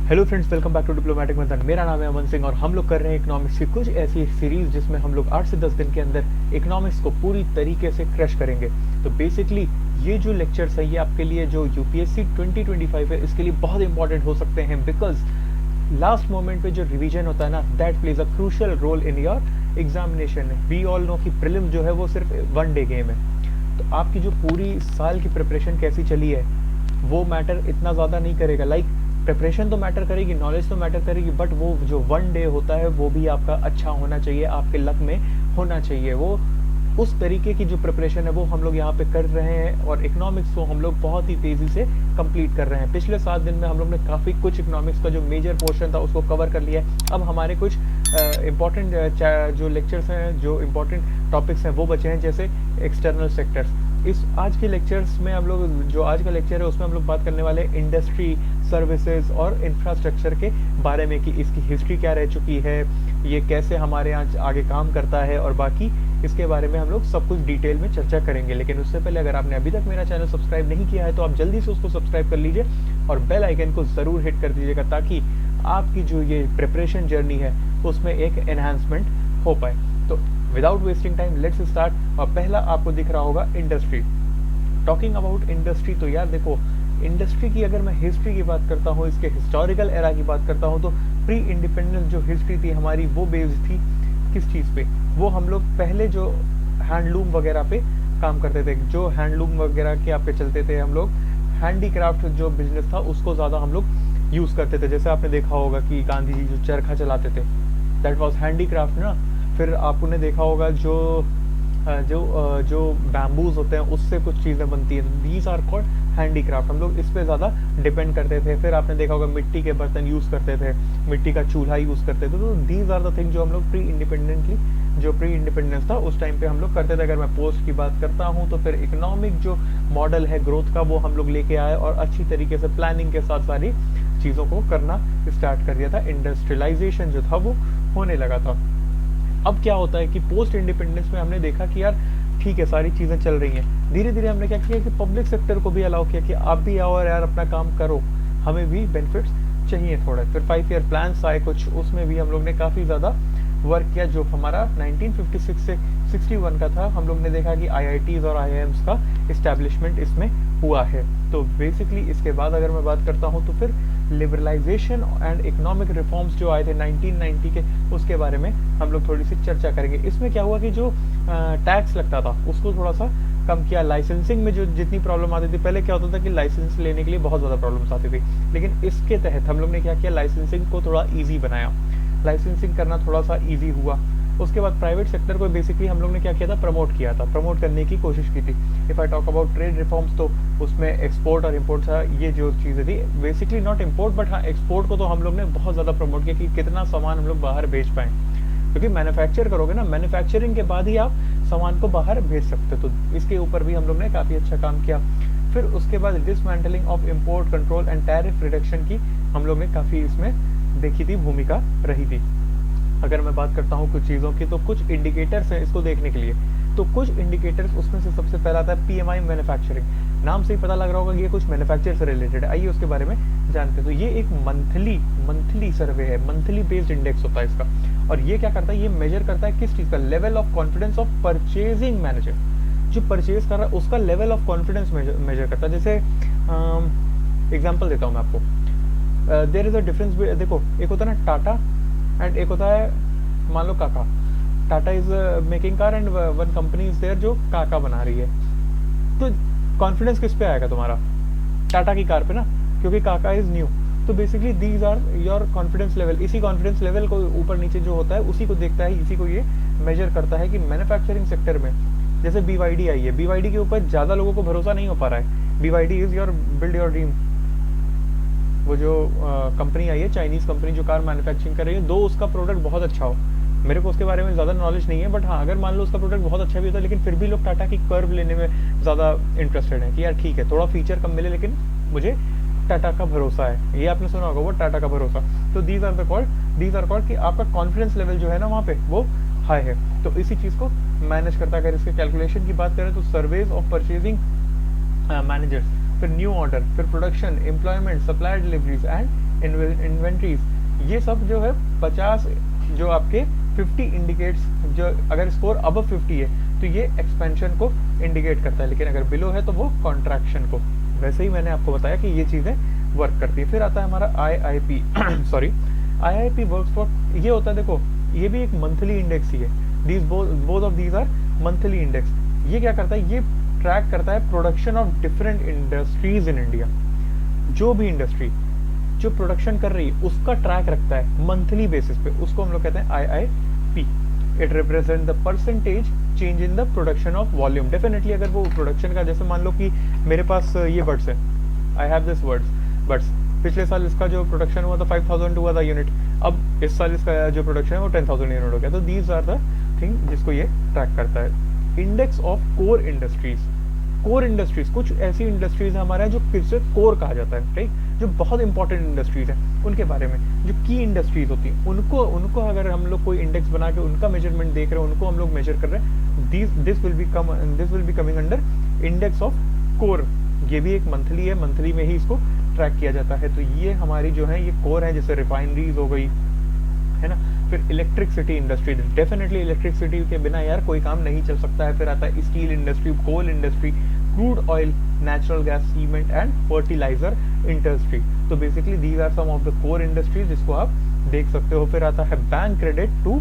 Hello friends, welcome back to diplomatic Manthan. मेरा नाम है अमन सिंह और हम लोग कर रहे हैं इकोनॉमिक्स की कुछ ऐसी सीरीज जिसमें हम लोग 8 से 10 दिन के अंदर इकोनॉमिक्स को पूरी तरीके से क्रश करेंगे। तो बेसिकली ये जो लेक्चर्स है ये आपके लिए जो यूपीएससी 2025 है इसके लिए बहुत इंपॉर्टेंट हो सकते हैं, बिकॉज लास्ट मोमेंट पे जो रिवीजन होता है ना, that plays a crucial role in your examination. We all know कि प्रीलिम्स जो है वो सिर्फ वन डे गेम है, तो आपकी जो पूरी साल की प्रिपरेशन कैसी चली है वो मैटर इतना ज़्यादा नहीं करेगा। लाइक प्रिपरेशन तो मैटर करेगी, नॉलेज तो मैटर करेगी, बट वो जो वन डे होता है वो भी आपका अच्छा होना चाहिए, आपके लक में होना चाहिए। वो उस तरीके की जो प्रिपरेशन है वो हम लोग यहाँ पे कर रहे हैं और इकोनॉमिक्स को हम लोग बहुत ही तेज़ी से कंप्लीट कर रहे हैं। पिछले 7 दिन में हम लोग ने काफ़ी कुछ इकोनॉमिक्स का जो मेजर पोर्शन था उसको कवर कर लिया है। अब हमारे कुछ इम्पॉर्टेंट जो लेक्चर्स हैं, जो इम्पॉर्टेंट टॉपिक्स हैं वो बचे हैं, जैसे एक्सटर्नल सेक्टर्स। इस आज के लेक्चर्स में हम लोग, जो आज का लेक्चर है उसमें हम लोग बात करने वाले इंडस्ट्री, सर्विसेज और इंफ्रास्ट्रक्चर के बारे में कि इसकी हिस्ट्री क्या रह चुकी है, ये कैसे हमारे यहाँ आगे काम करता है, और बाकी इसके बारे में हम लोग सब कुछ डिटेल में चर्चा करेंगे। लेकिन उससे पहले अगर आपने अभी तक मेरा चैनल सब्सक्राइब नहीं किया है तो आप जल्दी से उसको सब्सक्राइब कर लीजिए और बेल आइकन को ज़रूर हिट कर दीजिएगा, ताकि आपकी जो ये प्रिपरेशन जर्नी है उसमें एक एनहांसमेंट हो पाए। तो without wasting time let's start. और पहला आपको दिख रहा होगा इंडस्ट्री। टॉकिंग अबाउट इंडस्ट्री, तो यार देखो, इंडस्ट्री की अगर मैं हिस्ट्री की बात करता हूँ, इसके हिस्टोरिकल एरा की बात करता हूँ, तो प्री इंडिपेंडेंस जो हिस्ट्री थी हमारी वो बेस्ड थी किस चीज़ पे? वो हम लोग पहले जो हैंडलूम वगैरह पे काम करते थे, जो हैंडलूम वगैरह के आपके चलते थे, हम लोग हैंडीक्राफ्ट जो बिजनेस था उसको ज़्यादा हम लोग यूज़ करते थे। जैसे आपने देखा होगा कि गांधी जी जो चरखा चलाते थे, दैट वाज हैंडीक्राफ्ट ना। फिर आपने देखा होगा जो बैम्बूज होते हैं उससे कुछ चीज़ें बनती हैं, दीज आर कॉल्ड हैंडीक्राफ्ट। हम लोग इस पे ज़्यादा डिपेंड करते थे। फिर आपने देखा होगा मिट्टी के बर्तन यूज़ करते थे, मिट्टी का चूल्हा यूज़ करते थे। तो दीज आर द थिंग जो हम लोग प्री इंडिपेंडेंस था उस टाइम पे हम लोग करते थे। अगर मैं पोस्ट की बात करता हूँ तो फिर इकोनॉमिक जो मॉडल है ग्रोथ का वो हम लोग लेके आए और अच्छी तरीके से प्लानिंग के साथ सारी चीज़ों को करना स्टार्ट कर दिया था। इंडस्ट्रियलाइजेशन जो था वो होने लगा था। अब क्या होता है कि पोस्ट इंडिपेंडेंस में हमने देखा कि यार ठीक है, सारी चीज़ें चल रही हैं, धीरे धीरे हमने क्या किया कि पब्लिक सेक्टर को भी अलाउ किया कि आप भी आओ और यार अपना काम करो, हमें भी बेनिफिट्स चाहिए थोड़ा। फिर 5 ईयर प्लान्स आए कुछ, उसमें भी हम लोग ने काफ़ी ज़्यादा वर्क किया। जो हमारा 1956 से 61 का था, हम लोग ने देखा कि आईआईटीज़ और आईआईएम्स का इस्टेब्लिशमेंट इसमें हुआ है। तो बेसिकली इसके बाद अगर मैं बात करता हूँ तो फिर लिबरलाइजेशन एंड इकोनॉमिक रिफॉर्म्स जो आए थे 1990 के, उसके बारे में हम लोग थोड़ी सी चर्चा करेंगे। इसमें क्या हुआ कि जो टैक्स लगता था उसको थोड़ा सा कम किया। लाइसेंसिंग में जो जितनी प्रॉब्लम आती थी, पहले क्या होता था कि लाइसेंस लेने के लिए बहुत ज़्यादा प्रॉब्लम्स आती थी, लेकिन इसके तहत हम लोग ने क्या किया, लाइसेंसिंग को थोड़ा ईजी बनाया, लाइसेंसिंग करना थोड़ा सा ईजी हुआ। उसके बाद प्राइवेट सेक्टर को बेसिकली हम लोग ने क्या किया था, प्रमोट किया था, प्रमोट करने की कोशिश की थी। If I talk about trade reforms, तो उसमें एक्सपोर्ट और इम्पोर्ट था, ये जो चीज़ें थी, बेसिकली नॉट इम्पोर्ट बट हाँ एक्सपोर्ट को तो हम लोग ने बहुत ज़्यादा प्रमोट किया कि कितना सामान हम लोग बाहर भेज पाएँ, क्योंकि मैन्युफैक्चर करोगे ना, मैन्युफैक्चरिंग के बाद ही आप सामान को बाहर भेज सकते हो। तो इसके ऊपर भी हम लोग ने काफ़ी अच्छा काम किया। फिर उसके बाद dismantling of import control and tariff reduction की हम लोग ने काफ़ी इसमें देखी थी, भूमिका रही थी। अगर मैं बात करता हूँ कुछ चीज़ों की, तो कुछ इंडिकेटर्स हैं इसको देखने के लिए। तो कुछ इंडिकेटर्स, उसमें से सबसे पहला आता है पीएमआई मैन्युफैक्चरिंग। नाम से ही पता लग रहा होगा कि ये कुछ मैन्युफैक्चर से रिलेटेड है। आइए उसके बारे में जानते हैं। तो ये एक मंथली सर्वे है, मंथली बेस्ड इंडेक्स होता है इसका। और ये क्या करता है, ये मेजर करता है किस चीज़ का, level of confidence of purchasing manager. जो परचेज कर रहा है उसका लेवल ऑफ कॉन्फिडेंस मेजर करता है। जैसे एग्जाम्पल देता हूँ मैं आपको। There is a difference. देखो, एक होता है ना टाटा एंड एक होता है मान लो Kaka. Tata is making car and one company is there जो काका बना रही है। तो कॉन्फिडेंस किस पे आएगा तुम्हारा? टाटा की कार पे ना, क्योंकि काका इज न्यू। तो basically these are your confidence level. इसी कॉन्फिडेंस लेवल को ऊपर नीचे जो होता है उसी को देखता है, इसी को ये मेजर करता है कि मैन्युफैक्चरिंग सेक्टर में जैसे BYD आई है, BYD के ऊपर ज़्यादा लोगों को भरोसा नहीं हो पा रहा है। BYD is your build your dream. वो जो कंपनी आई है, चाइनीज़ कंपनी जो कार मैन्युफैक्चरिंग कर रही है, दो उसका प्रोडक्ट बहुत अच्छा हो, मेरे को उसके बारे में ज़्यादा नॉलेज नहीं है, बट हाँ अगर मान लो उसका प्रोडक्ट बहुत अच्छा भी होता है, लेकिन फिर भी लोग टाटा की कर्व लेने में ज़्यादा इंटरेस्टेड हैं कि यार ठीक है थोड़ा फीचर कम मिले लेकिन मुझे टाटा का भरोसा है। ये आपने सुना होगा, वो टाटा का भरोसा। तो दीज आर कॉल्ड कि आपका कॉन्फिडेंस लेवल जो है ना वहाँ पे वो हाई है। तो इसी चीज़ को मैनेज करता है। अगर इसके कैलकुलेशन की बात करें तो सर्वेज ऑफ परचेजिंग मैनेजर्स, फिर न्यू ऑर्डर, फिर production, employment, supplier deliveries and inventories, ये सब जो है 50, जो आपके 50 इंडिकेट्स, जो अगर स्कोर अब 50 है तो ये एक्सपेंशन को इंडिकेट करता है, लेकिन अगर बिलो है तो वो कॉन्ट्रैक्शन को। वैसे ही मैंने आपको बताया कि ये चीज़ें वर्क करती है। फिर आता है हमारा IIP sorry, IIP works for, ये होता है, देखो ये भी एक मंथली इंडेक्स ही है, these both of these are monthly index. ये क्या करता है, ये ट्रैक करता है production of different industries in India. जो भी इंडस्ट्री जो प्रोडक्शन कर रही है उसका ट्रैक रखता है मंथली बेसिस पे, उसको हम लोग कहते हैं IIP। It represent the percentage change in the production of volume. Definitely अगर वो प्रोडक्शन का, जैसे मान लो कि मेरे पास ये बड्स है, आई हैव दिस बड्स, पिछले साल इसका जो प्रोडक्शन हुआ था 5000 हुआ था यूनिट, अब इस साल इसका जो प्रोडक्शन है वो 10,000 यूनिट हो गया। तो दीज आर द थिंग जिसको ये ट्रैक करता है। Index of core industries, core industries कुछ ऐसी इंडस्ट्रीज हमारे यहाँ जो किससे कोर कहा जाता है, राइट, जो बहुत इंपॉर्टेंट इंडस्ट्रीज हैं उनके बारे में, जो की इंडस्ट्रीज होती हैं उनको अगर हम लोग कोई इंडेक्स बना के उनका मेजरमेंट देख रहे हैं, उनको हम लोग मेजर कर रहे हैं, this will be coming under index of core. ये भी एक मंथली है, मंथली में ही इसको ट्रैक किया जाता है। तो ये हमारी जो है ये कोर है, जैसे रिफाइनरीज हो गई, है ना। फिर इलेक्ट्रिसिटी इंडस्ट्री, डेफिनेटली इलेक्ट्रिसिटी के बिना यार कोई काम नहीं चल सकता है। फिर आता है steel industry, coal industry, crude oil, natural gas, cement and fertiliser industry. तो basically these are some of the core industries जिसको आप देख सकते हो। फिर आता है बैंक क्रेडिट टू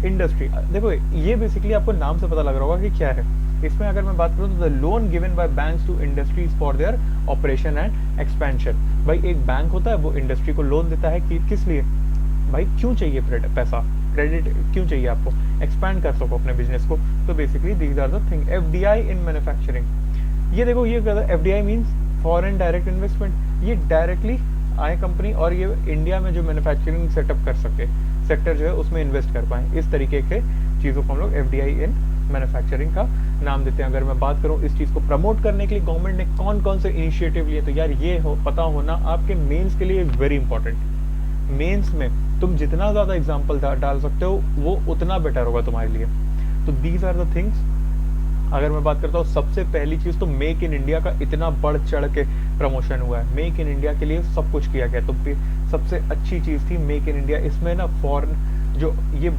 इंडस्ट्री। देखो ये बेसिकली आपको नाम से पता लग रहा होगा कि क्या है। इसमें अगर मैं बात करूँ तो the loan given by banks to industries for their operation and expansion. भाई एक बैंक होता है, वो इंडस्ट्री को लोन देता है कि किस लिए, भाई क्यों चाहिए पैसा, क्रेडिट क्यों चाहिए आपको, एक्सपैंड कर सको अपने बिजनेस को। तो basically these are the thing. FDI in manufacturing, ये देखो ये FDI means foreign direct investment. ये डायरेक्टली आए कंपनी और ये इंडिया में जो मैन्युफैक्चरिंग सेटअप कर सके, सेक्टर जो है उसमें इन्वेस्ट कर पाए। इस तरीके के चीज़ों को हम लोग FDI इन मैन्युफैक्चरिंग का नाम देते हैं। अगर मैं बात करूं इस चीज़ को प्रमोट करने के लिए गवर्नमेंट ने कौन कौन से इनिशिएटिव लिए, तो यार ये पता होना आपके मेंस के लिए इज वेरी इंपॉर्टेंट। मेंस में तुम जितना ज़्यादा एग्जाम्पल डाल सकते हो वो उतना बेटर होगा तुम्हारे लिए। तो दीज आर द थिंग्स। अगर मैं बात करता हूँ सबसे पहली चीज़ तो मेक इन इंडिया का इतना बढ़ चढ़ के प्रमोशन हुआ है। मेक इन इंडिया के लिए सब कुछ किया गया, तो सबसे अच्छी चीज़ थी मेक इन इंडिया। इसमें ना फॉरेन जो ये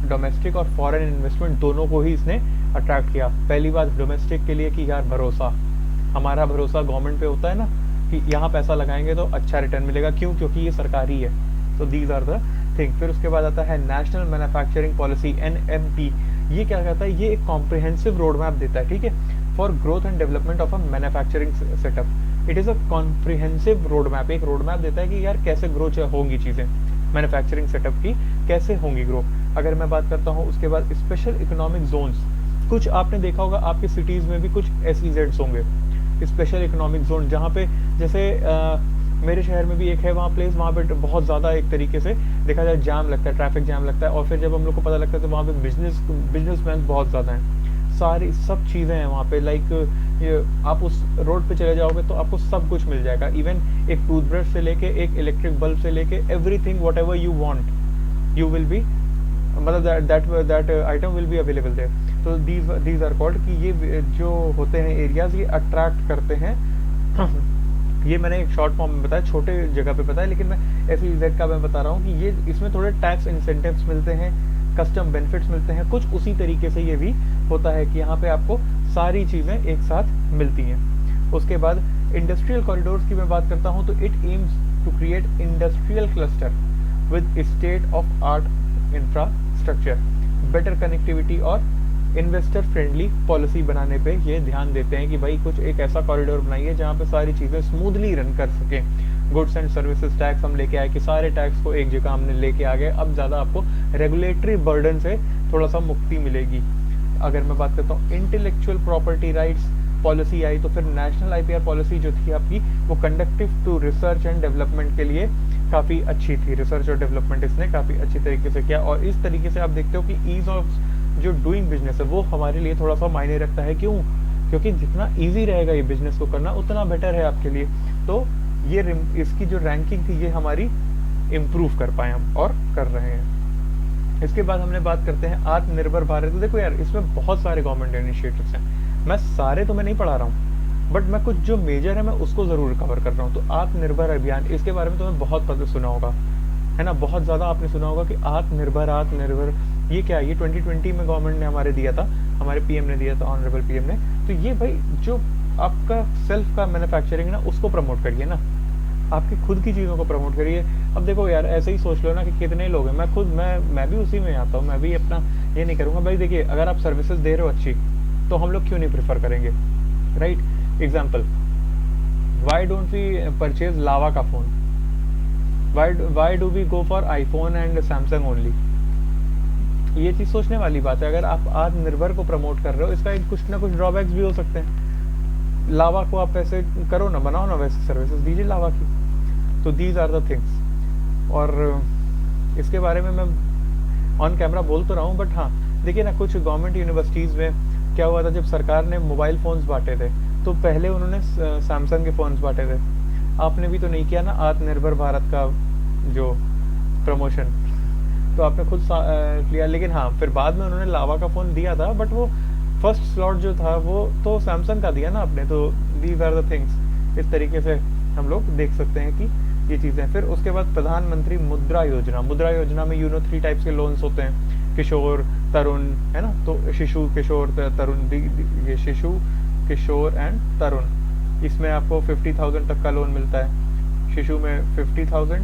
डोमेस्टिक और फॉरेन इन्वेस्टमेंट दोनों को ही इसने अट्रैक्ट किया। पहली बात डोमेस्टिक के लिए कि यार भरोसा, हमारा भरोसा गवर्नमेंट पे होता है ना कि यहाँ पैसा लगाएंगे तो अच्छा रिटर्न मिलेगा, क्यों, क्योंकि ये सरकारी है। तो दीज आर द थिंग। फिर उसके बाद आता है नेशनल मैन्युफैक्चरिंग पॉलिसी NMP। ये क्या कहता है, ये एक कॉम्प्रिहेंसिव रोड मैप देता है, ठीक है, for growth and development of a manufacturing setup. It is a comprehensive road map, एक रोड मैप देता है कि यार कैसे ग्रो होंगी चीज़ें, मैन्युफैक्चरिंग सेटअप की कैसे होंगी ग्रो। अगर मैं बात करता हूँ उसके बाद स्पेशल इकोनॉमिक जोन्स, कुछ आपने देखा होगा आपके सिटीज़ में भी कुछ SEZs होंगे, स्पेशल इकोनॉमिक जोन, जहाँ पे जैसे मेरे शहर में भी एक है वहाँ प्लेस, वहाँ पे बहुत ज़्यादा एक तरीके से देखा जाए जाम लगता है, ट्रैफिक जाम लगता है। और फिर जब हम लोग को पता लगता है तो वहाँ पे बिजनेसमैन बहुत ज़्यादा हैं, सारी सब चीज़ें हैं वहाँ पे। लाइक आप उस रोड पे चले जाओगे तो आपको सब कुछ मिल जाएगा, इवन एक टूथब्रश से लेके एक इलेक्ट्रिक बल्ब से लेके everything whatever you want you will be, मतलब that item will be available there. तो दीज आर कॉल्ड कि ये जो होते हैं एरियाज ये अट्रैक्ट करते हैं ये मैंने एक शॉर्ट फॉर्म में बताया, छोटे जगह पे बताया, लेकिन मैं SEZ का मैं बता रहा हूँ कि ये इसमें थोड़े टैक्स इंसेंटिव्स मिलते हैं, कस्टम बेनिफिट्स मिलते हैं, कुछ उसी तरीके से ये भी होता है कि यहाँ पे आपको सारी चीज़ें एक साथ मिलती हैं। उसके बाद इंडस्ट्रियल कॉरिडोर्स की मैं बात करता हूँ तो it aims to create industrial cluster with state of art infrastructure, better connectivity और इन्वेस्टर फ्रेंडली पॉलिसी बनाने पे ये ध्यान देते हैं कि भाई कुछ एक ऐसा कॉरिडोर बनाइए जहाँ पे सारी चीज़ें स्मूथली रन कर सकें। गुड्स एंड सर्विसेज टैक्स हम लेके आए कि सारे टैक्स को एक जगह हमने लेके आ गए, अब ज़्यादा आपको रेगुलेटरी बर्डन से थोड़ा सा मुक्ति मिलेगी। अगर मैं बात करता हूँ इंटेलेक्चुअल प्रॉपर्टी राइट्स पॉलिसी आई तो फिर नेशनल IPR पॉलिसी जो थी आपकी वो conductive to research and development के लिए काफ़ी अच्छी थी। रिसर्च और डेवलपमेंट इसने काफ़ी अच्छी तरीके से किया और इस तरीके से आप देखते हो कि ईज ऑफ जो डूइंग बिजनेस है वो हमारे लिए थोड़ा सा मायने रखता है। क्यों? क्योंकि जितना इजी रहेगा ये बिजनेस को करना उतना बेटर है आपके लिए। तो ये इसकी जो रैंकिंग थी ये हमारी इम्प्रूव कर पाए हम और कर रहे हैं। इसके बाद हमने बात करते हैं आत्मनिर्भर भारत। तो देखो यार इसमें बहुत सारे गवर्नमेंट इनिशिएटिव्स हैं, मैं सारे तो मैं नहीं पढ़ा रहा हूँ, बट मैं कुछ जो मेजर है मैं उसको ज़रूर कवर कर रहा हूँ। तो आत्मनिर्भर अभियान, इसके बारे में तुम्हें बहुत पता सुना होगा, है ना, बहुत ज़्यादा आपने सुना होगा कि आत्मनिर्भर आत्मनिर्भर, ये क्या है, ये 2020 में गवर्नमेंट ने हमारे दिया था, हमारे पीएम ने दिया था, ऑनरेबल पीएम ने। तो ये भाई जो आपका सेल्फ का मैन्युफैक्चरिंग ना, उसको प्रमोट करिए ना, आपकी खुद की चीज़ों को प्रमोट करिए। अब देखो यार, ऐसे ही सोच लो ना कि कितने लोग हैं, मैं खुद मैं भी उसी में आता हूँ, मैं भी अपना ये नहीं करूँगा भाई। देखिए, अगर आप सर्विसेज दे रहे हो अच्छी, तो हम लोग क्यों नहीं प्रेफर करेंगे, right. Example, why don't we purchase Lava का phone, why do we go for iPhone and Samsung only. ये चीज़ सोचने वाली बात है। अगर आप आत्मनिर्भर को प्रमोट कर रहे हो, इसका एक कुछ ना कुछ ड्रॉबैक्स भी हो सकते हैं। लावा को आप ऐसे करो ना, बनाओ ना वैसे सर्विसेज दीजिए लावा की। तो दीज आर द थिंग्स। और इसके बारे में मैं ऑन कैमरा बोल तो रहा हूँ, बट हाँ देखिए ना, कुछ गवर्नमेंट यूनिवर्सिटीज़ में क्या हुआ था, जब सरकार ने मोबाइल फ़ोन्स बांटे थे, तो पहले उन्होंने सैमसंग के फ़ोन्स बांटे थे। आपने भी तो नहीं किया ना आत्मनिर्भर भारत का जो प्रमोशन, तो आपने खुद लिया। लेकिन हाँ, फिर बाद में उन्होंने लावा का फ़ोन दिया था, बट वो फर्स्ट स्लॉट जो था वो तो सैमसंग का दिया ना आपने। तो दीज आर द थिंग्स, इस तरीके से हम लोग देख सकते हैं कि ये चीज़ें। फिर उसके बाद प्रधानमंत्री मुद्रा योजना, मुद्रा योजना में 3 टाइप्स के लोन्स होते हैं, किशोर, तरुण, है ना। तो शिशु, किशोर, तरुण, ये शिशु, किशोर एंड तरुण। इसमें आपको 50,000 तक का लोन मिलता है, शिशु में 50,000,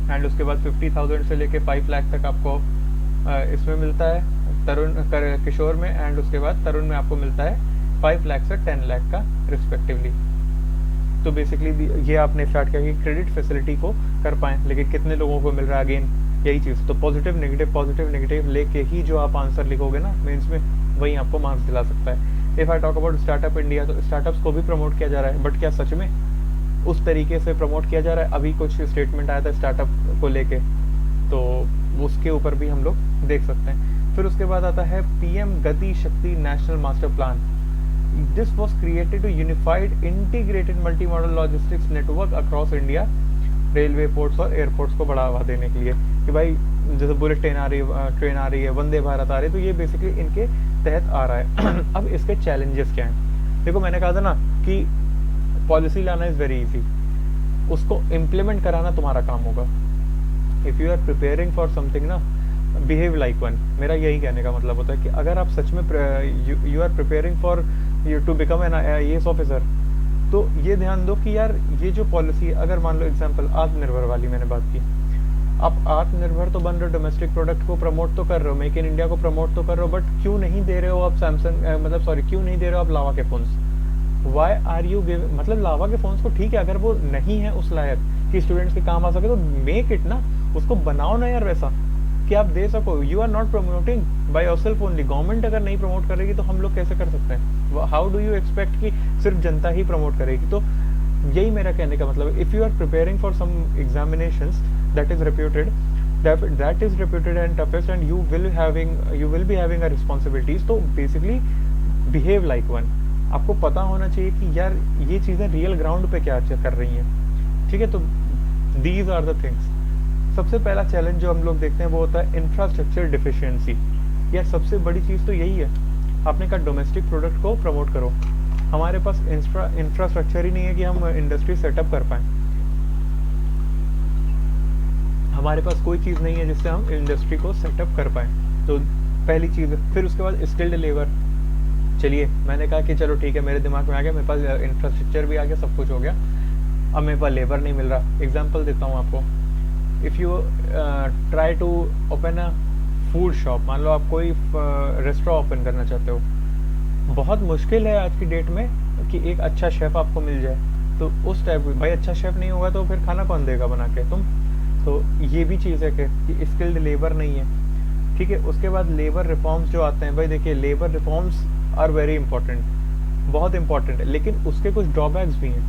एंड उसके बाद 50,000 से लेके 5 लाख तक आपको इसमें मिलता है तरुण किशोर में, एंड उसके बाद तरुण में आपको मिलता है 5 लाख से 10 लाख का रिस्पेक्टिवली। तो बेसिकली ये आपने स्टार्ट किया कि क्रेडिट फैसिलिटी को कर पाएँ, लेकिन कितने लोगों को मिल रहा है, अगेन यही चीज़। तो पॉजिटिव नेगेटिव लेके ही जो आप आंसर लिखोगे ना मेंस में, वही आपको मार्क्स दिला सकता है। If I talk about startup India, तो स्टार्टअप्स को भी प्रमोट किया जा रहा है, बट क्या सच में उस तरीके से प्रमोट किया जा रहा है? अभी कुछ स्टेटमेंट आया था स्टार्टअप को लेके, तो उसके ऊपर भी हम लोग देख सकते हैं। फिर उसके बाद आता है PM Gati Shakti national master plan. This was created to unified integrated multi model logistics network across India, railway, ports और एयरपोर्ट्स को बढ़ावा देने के लिए। कि भाई जैसे बुलेट ट्रेन आ रही है, वंदे भारत आ रही है, तो ये बेसिकली इनके तहत आ रहा है। अब इसके चैलेंजेस क्या हैं? देखो, मैंने कहा था ना कि पॉलिसी लाना इज़ वेरी इजी, उसको इम्प्लीमेंट कराना तुम्हारा काम होगा। If you are preparing for something ना, बिहेव लाइक वन। मेरा यही कहने का मतलब होता है कि अगर आप सच में you are preparing for to become an IAS officer, तो ये ध्यान दो कि यार ये जो पॉलिसी, अगर मान लो एग्जांपल आत्मनिर्भर वाली मैंने बात की, आप आत्मनिर्भर तो बन रहे हो, डोमेस्टिक प्रोडक्ट को प्रमोट तो कर रहे हो, मेक इन इंडिया को प्रमोट तो कर रहे हो, बट क्यों नहीं दे रहे हो आप क्यों नहीं दे रहे हो आप लावा के phones? Why are you giving, मतलब लावा के फोन्स को ठीक है, अगर वो नहीं है उस लायक कि स्टूडेंट्स के काम आ सके, तो मेक इट ना, उसको बनाओ ना यार वैसा कि आप दे सको। You are not promoting by yourself only. Government अगर नहीं प्रमोट करेगी तो हम लोग कैसे कर सकते हैं? हाउ डू यू एक्सपेक्ट कि सिर्फ जनता ही प्रमोट करेगी? तो यही मेरा कहने का मतलब है। If you are preparing for some examinations that is reputed and toughest, and you will be having a responsibilities, तो बेसिकली बिहेव लाइक वन। आपको पता होना चाहिए कि यार ये चीज़ें रियल ग्राउंड पे क्या कर रही हैं, ठीक है। तो दीज आर द थिंग्स। सबसे पहला चैलेंज जो हम लोग देखते हैं वो होता है इंफ्रास्ट्रक्चर डिफिशियंसी। यार सबसे बड़ी चीज़ तो यही है, आपने कहा डोमेस्टिक प्रोडक्ट को प्रमोट करो, हमारे पास इंफ्रास्ट्रक्चर ही नहीं है कि हम इंडस्ट्री सेटअप कर पाएँ। हमारे पास कोई चीज़ नहीं है जिससे हम इंडस्ट्री को सेटअप कर पाएँ, तो पहली चीज़ है। फिर उसके बाद स्किल्ड लेबर। चलिए, मैंने कहा कि चलो ठीक है, मेरे दिमाग में आ गया, मेरे पास इंफ्रास्ट्रक्चर भी आ गया, सब कुछ हो गया, अब मेरे पास लेबर नहीं मिल रहा। एग्जांपल देता हूँ आपको। If you try to open a food shop, मान लो आप कोई रेस्टोरेंट ओपन करना चाहते हो, बहुत मुश्किल है आज की डेट में कि एक अच्छा शेफ़ आपको मिल जाए। तो उस टाइप, भाई अच्छा शेफ़ नहीं होगा तो फिर खाना कौन देगा बना के, तुम? तो ये भी चीज़ है कि स्किल्ड लेबर नहीं है, ठीक है। उसके बाद लेबर रिफॉर्म्स जो आते हैं, भाई देखिए labour reforms are very important, बहुत इंपॉर्टेंट है, लेकिन उसके कुछ ड्रॉबैक्स भी हैं,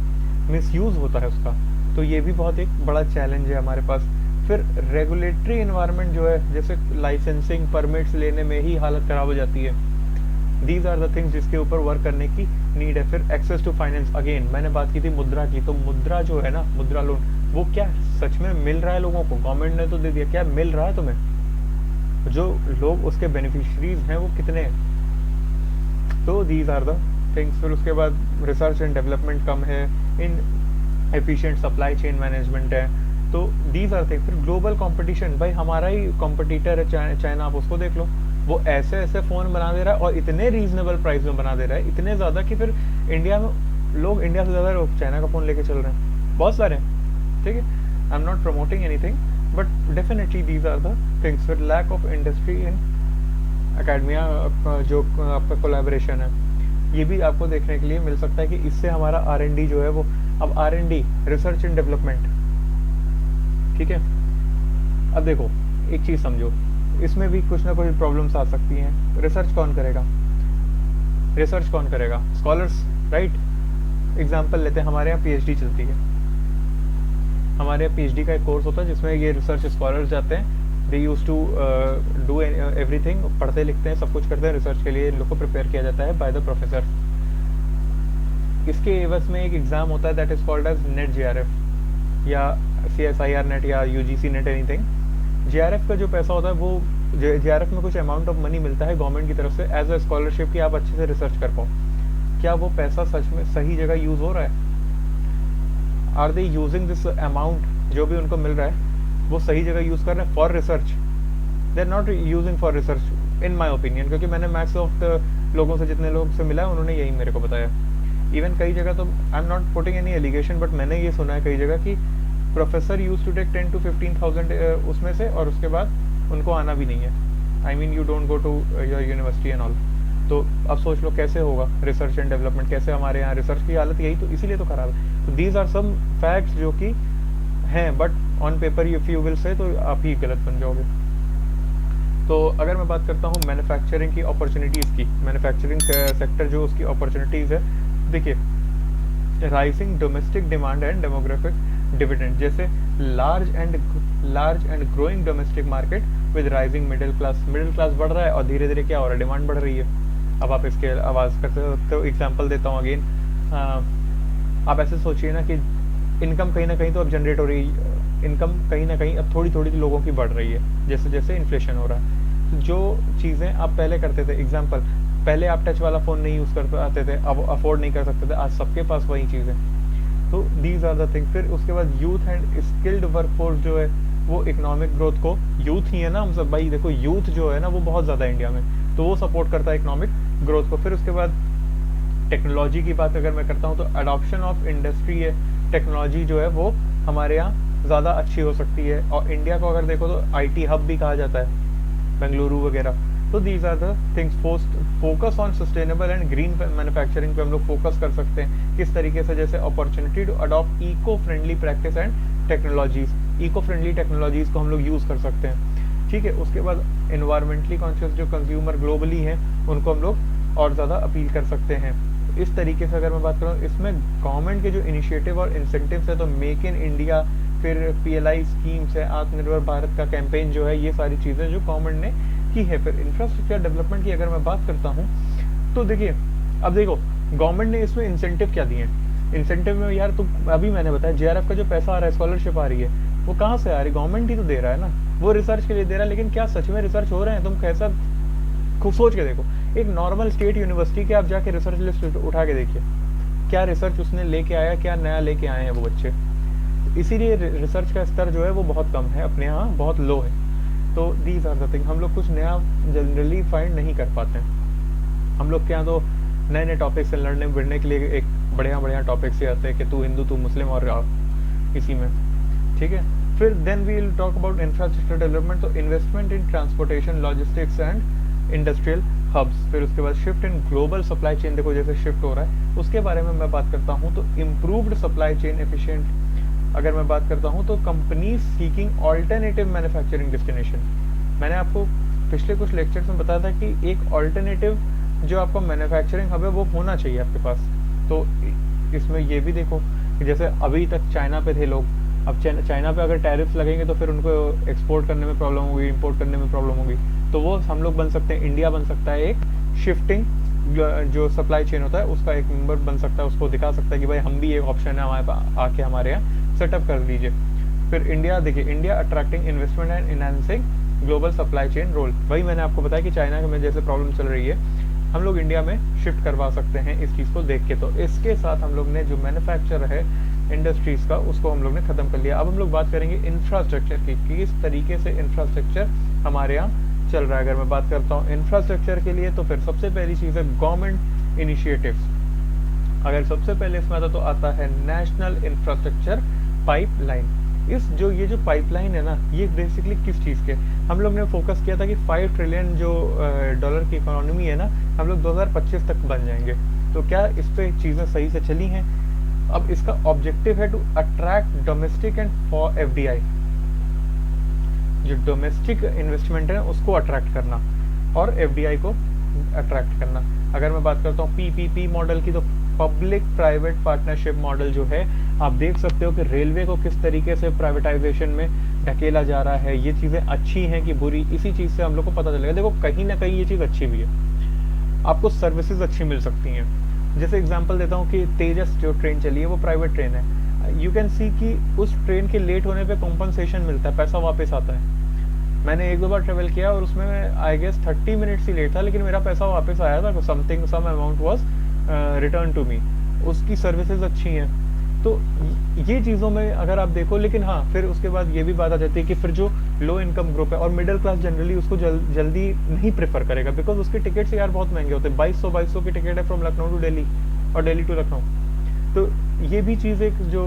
मिसयूज़ होता है उसका, तो ये भी बहुत एक बड़ा चैलेंज है हमारे पास। फिर रेगुलेटरी इन्वायरमेंट जो है, जैसे लाइसेंसिंग, परमिट्स लेने में ही हालत ख़राब हो जाती है। दीज आर द थिंग्स जिसके ऊपर वर्क करने की नीड है। फिर एक्सेस टू फाइनेंस, अगेन मैंने बात की थी मुद्रा की, तो मुद्रा जो है ना, मुद्रा लोन, वो क्या सच में मिल रहा है लोगों को? गवर्नमेंट ने तो दे दिया, क्या मिल रहा है तुम्हें? जो लोग उसके बेनिफिशरीज हैं वो कितने हैं? तो दीज आर द थिंग्स। फिर उसके बाद रिसर्च एंड डेवलपमेंट कम है, इन एफिशिएंट सप्लाई चेन मैनेजमेंट है। तो दीज आर थिंग। फिर ग्लोबल कंपटीशन, भाई हमारा ही कॉम्पिटिटर है चाइना, आप उसको देख लो, वो ऐसे ऐसे फ़ोन बना दे रहा है और इतने रीजनेबल प्राइस में बना दे रहा है, इतने ज़्यादा कि फिर इंडिया में लोग इंडिया से ज़्यादा लोग चाइना का फ़ोन लेके चल रहे हैं, बहुत सारे हैं, ठीक है। I am not promoting anything, but definitely these are the things. फिर lack of industry in academia, जो आपका कोलैबोरेशन है, ये भी आपको देखने के लिए मिल सकता है कि इससे हमारा R&D जो है वो, अब R&D रिसर्च एंड डेवलपमेंट, ठीक है। अब देखो एक चीज़ समझो, इसमें भी कुछ ना कुछ प्रॉब्लम्स आ सकती हैं। रिसर्च कौन करेगा? रिसर्च कौन करेगा? Scholars, right. एग्जाम्पल लेते हैं, हमारे यहाँ PhD चलती है, हमारे यहाँ PhD का एक कोर्स होता है जिसमें ये रिसर्च स्कॉलर्स जाते हैं, दे यूज टू डू एवरीथिंग, पढ़ते लिखते हैं, सब कुछ करते हैं, रिसर्च के लिए इन लोग को प्रिपेयर किया जाता है बाय द प्रोफेसर। इसके एवज में एक एग्ज़ाम होता है that is called as NET JRF या CSIR नेट या UGC नेट, एनीथिंग। JRF का जो पैसा होता है वो JRF में कुछ अमाउंट ऑफ मनी मिलता है गवर्नमेंट की तरफ से एज अ स्कॉलरशिप कि आप अच्छे से रिसर्च कर पाओ। क्या वो पैसा सच में सही जगह यूज़ हो रहा है? Are they using this amount जो भी उनको मिल रहा है वो सही जगह यूज़ कर रहे हैं for research? They are not using for research in my opinion, क्योंकि मैंने मैक्स ऑफ द लोगों से, जितने लोगों से मिला है, उन्होंने यही मेरे को बताया। इवन कई जगह तो I am not putting any allegation, but मैंने ये सुना है कई जगह कि professor use to take 10 to 15,000 उसमें से, और उसके बाद उनको आना भी नहीं है। I mean you don't go to your university and all. तो अब सोच लो कैसे होगा रिसर्च एंड डेवलपमेंट, कैसे हमारे यहाँ रिसर्च की हालत यही, तो इसीलिए तो खराब है। तो दीज आर सम फैक्ट्स जो कि हैं, but on paper if you will say तो आप ही गलत बन जाओगे। तो अगर मैं बात करता हूँ मैन्युफैक्चरिंग की अपॉर्चुनिटीज़ की, मैन्युफैक्चरिंग सेक्टर जो उसकी अपॉर्चुनिटीज़ है, देखिए rising domestic demand and demographic dividend, जैसे large and growing domestic market with rising middle class बढ़ रहा है और धीरे धीरे क्या हो रहा है, डिमांड बढ़ रही है। अब आप इसके आवाज़ कर सकते हो, एग्जाम्पल देता हूँ अगेन। आप ऐसे सोचिए ना कि इनकम कहीं ना कहीं तो अब जनरेट हो रही है, इनकम कहीं ना कहीं अब थोड़ी थोड़ी लोगों की बढ़ रही है जैसे जैसे इन्फ्लेशन हो रहा है। तो जो चीज़ें आप पहले करते थे, एग्जाम्पल पहले आप टच वाला फ़ोन नहीं यूज़ कर पाते थे, अब अफोर्ड नहीं कर सकते थे, आज सबके पास वही चीज़ है। तो दीज आर द थिंग। फिर उसके बाद यूथ एंड स्किल्ड वर्कफोर्स जो है वो इकोनॉमिक ग्रोथ को, यूथ ही है ना हम सब, भाई देखो यूथ जो है ना वो बहुत ज़्यादा इंडिया में, तो वो सपोर्ट करता है इकोनॉमिक ग्रोथ को। फिर उसके बाद टेक्नोलॉजी की बात अगर मैं करता हूँ तो अडॉप्शन ऑफ इंडस्ट्री है, टेक्नोलॉजी जो है वो हमारे यहाँ ज़्यादा अच्छी हो सकती है। और इंडिया को अगर देखो तो IT हब भी कहा जाता है, बेंगलुरु वगैरह। तो these are the things. Focus on sustainable and green manufacturing पे हम लोग फोकस कर सकते हैं किस तरीके से, जैसे opportunity to adopt eco friendly practice and technologies, eco friendly technologies को हम लोग यूज़ कर सकते हैं, ठीक है। उसके बाद इन्वायरमेंटली कॉन्शियस जो कंज्यूमर ग्लोबली हैं उनको हम लोग और ज़्यादा अपील कर सकते हैं। इस तरीके से अगर मैं बात करूँ, इसमें गवर्नमेंट के जो इनिशिएटिव और इंसेंटिव्स है, तो मेक इन इंडिया, फिर PLI स्कीम्स है, आत्मनिर्भर भारत का कैंपेन जो है, ये सारी चीज़ें जो गवर्नमेंट ने की है। फिर इंफ्रास्ट्रक्चर डेवलपमेंट की अगर मैं बात करता हूँ तो देखिए, अब देखो गवर्नमेंट ने इसमें इंसेंटिव क्या दिए हैं। इंसेंटिव में यार तुम अभी मैंने बताया JRF का जो पैसा आ रहा है, स्कॉलरशिप आ रही है, वो कहाँ से आ रही है? गवर्नमेंट ही तो दे रहा है ना, वो रिसर्च के लिए दे रहा है। लेकिन क्या सच में रिसर्च हो रहे हैं? तुम कैसा खूब सोच के देखो, एक नॉर्मल स्टेट यूनिवर्सिटी के आप जाके रिसर्च लिस्ट उठा के देखिए, क्या रिसर्च उसने लेके आया, क्या नया लेके आए हैं वो बच्चे। इसीलिए रिसर्च का स्तर जो है वो बहुत कम है, अपने यहाँ बहुत लो है। तो दीज आर द थिंग, हम लोग कुछ नया जनरली फाइंड नहीं कर पाते हैं। हम लोग के यहाँ तो नए नए टॉपिक से लड़ने भिड़ने के लिए एक बढ़िया टॉपिक से आते हैं कि तू हिंदू तू मुस्लिम और इसी में, ठीक है। फिर then we will talk about infrastructure development, तो investment in transportation, logistics and industrial hubs. फिर उसके बाद shift in global supply chain, देखो जैसे शिफ्ट हो रहा है उसके बारे में मैं बात करता हूँ। तो इम्प्रूव्ड सप्लाई चेन एफिशिएंट अगर मैं बात करता हूँ, तो companies seeking alternative manufacturing destination. मैंने आपको पिछले कुछ लेक्चर्स में बताया था कि एक ऑल्टरनेटिव जो आपका मैन्युफैक्चरिंग हब है वो होना चाहिए आपके पास। तो इसमें ये भी देखो कि जैसे अभी तक चाइना पे थे लोग, अब चाइना पे अगर टैरिफ्स लगेंगे तो फिर उनको एक्सपोर्ट करने में प्रॉब्लम होगी, इंपोर्ट करने में प्रॉब्लम होगी। तो वो हम लोग बन सकते हैं, इंडिया बन सकता है एक शिफ्टिंग जो सप्लाई चेन होता है उसका एक मेंबर बन सकता है, उसको दिखा सकता है कि भाई हम भी एक ऑप्शन है हमारे पास, आके हमारे यहाँ सेटअप कर लीजिए। फिर इंडिया, देखिए India attracting investment and enhancing global supply chain role. वही मैंने आपको बताया कि चाइना में जैसे प्रॉब्लम चल रही है, हम लोग इंडिया में शिफ्ट करवा सकते हैं इस चीज़ को देख के। तो इसके साथ हम लोग ने जो मैन्युफैक्चर है इंडस्ट्रीज का उसको हम लोग ने ख़त्म कर लिया। अब हम लोग बात करेंगे इंफ्रास्ट्रक्चर की, किस तरीके से इंफ्रास्ट्रक्चर हमारे यहाँ चल रहा है। अगर मैं बात करता हूँ इंफ्रास्ट्रक्चर के लिए, तो फिर सबसे पहली चीज़ है गवर्नमेंट इनिशिएटिव्स। अगर सबसे पहले इसमें आता तो आता है नेशनल इंफ्रास्ट्रक्चर पाइपलाइन। ये जो पाइपलाइन है ना, ये बेसिकली किस चीज़ के हम लोग ने फोकस किया था कि 5 ट्रिलियन जो डॉलर की इकोनॉमी है ना, हम लोग 2025 तक बन जाएंगे। तो क्या इस पे चीज़ें सही से चली हैं? अब इसका ऑब्जेक्टिव है to attract domestic and for FDI, जो डोमेस्टिक इन्वेस्टमेंट है उसको अट्रैक्ट करना और एफडीआई को अट्रैक्ट करना। अगर मैं बात करता हूँ पीपीपी मॉडल की, तो पब्लिक प्राइवेट पार्टनरशिप मॉडल जो है, आप देख सकते हो कि रेलवे को किस तरीके से प्राइवेटाइजेशन में ढकेला जा रहा है। ये चीज़ें अच्छी हैं कि बुरी, इसी चीज़ से हम लोग को पता चलेगा। देखो कहीं ना कहीं ये चीज़ अच्छी भी है, आपको सर्विसेज अच्छी मिल सकती हैं। जैसे एग्जांपल देता हूँ कि तेजस जो ट्रेन चली है वो प्राइवेट ट्रेन है। यू कैन सी कि उस ट्रेन के लेट होने पे कॉम्पनसेशन मिलता है, पैसा वापस आता है। मैंने 1-2 बार ट्रेवल किया और उसमें आई गेस 30 मिनट्स ही लेट था, लेकिन मेरा पैसा वापस आया था, some amount was return to me. उसकी सर्विसेज अच्छी हैं। तो ये चीज़ों में अगर आप देखो, लेकिन हाँ फिर उसके बाद ये भी बात आ जाती है कि फिर जो लो इनकम ग्रुप है और मिडिल क्लास जनरली उसको जल्दी नहीं प्रेफर करेगा, बिकॉज उसके टिकट्स यार बहुत महंगे होते हैं। 2200 की टिकट है फ्रॉम लखनऊ टू दिल्ली और दिल्ली टू लखनऊ। तो ये भी चीज़ एक जो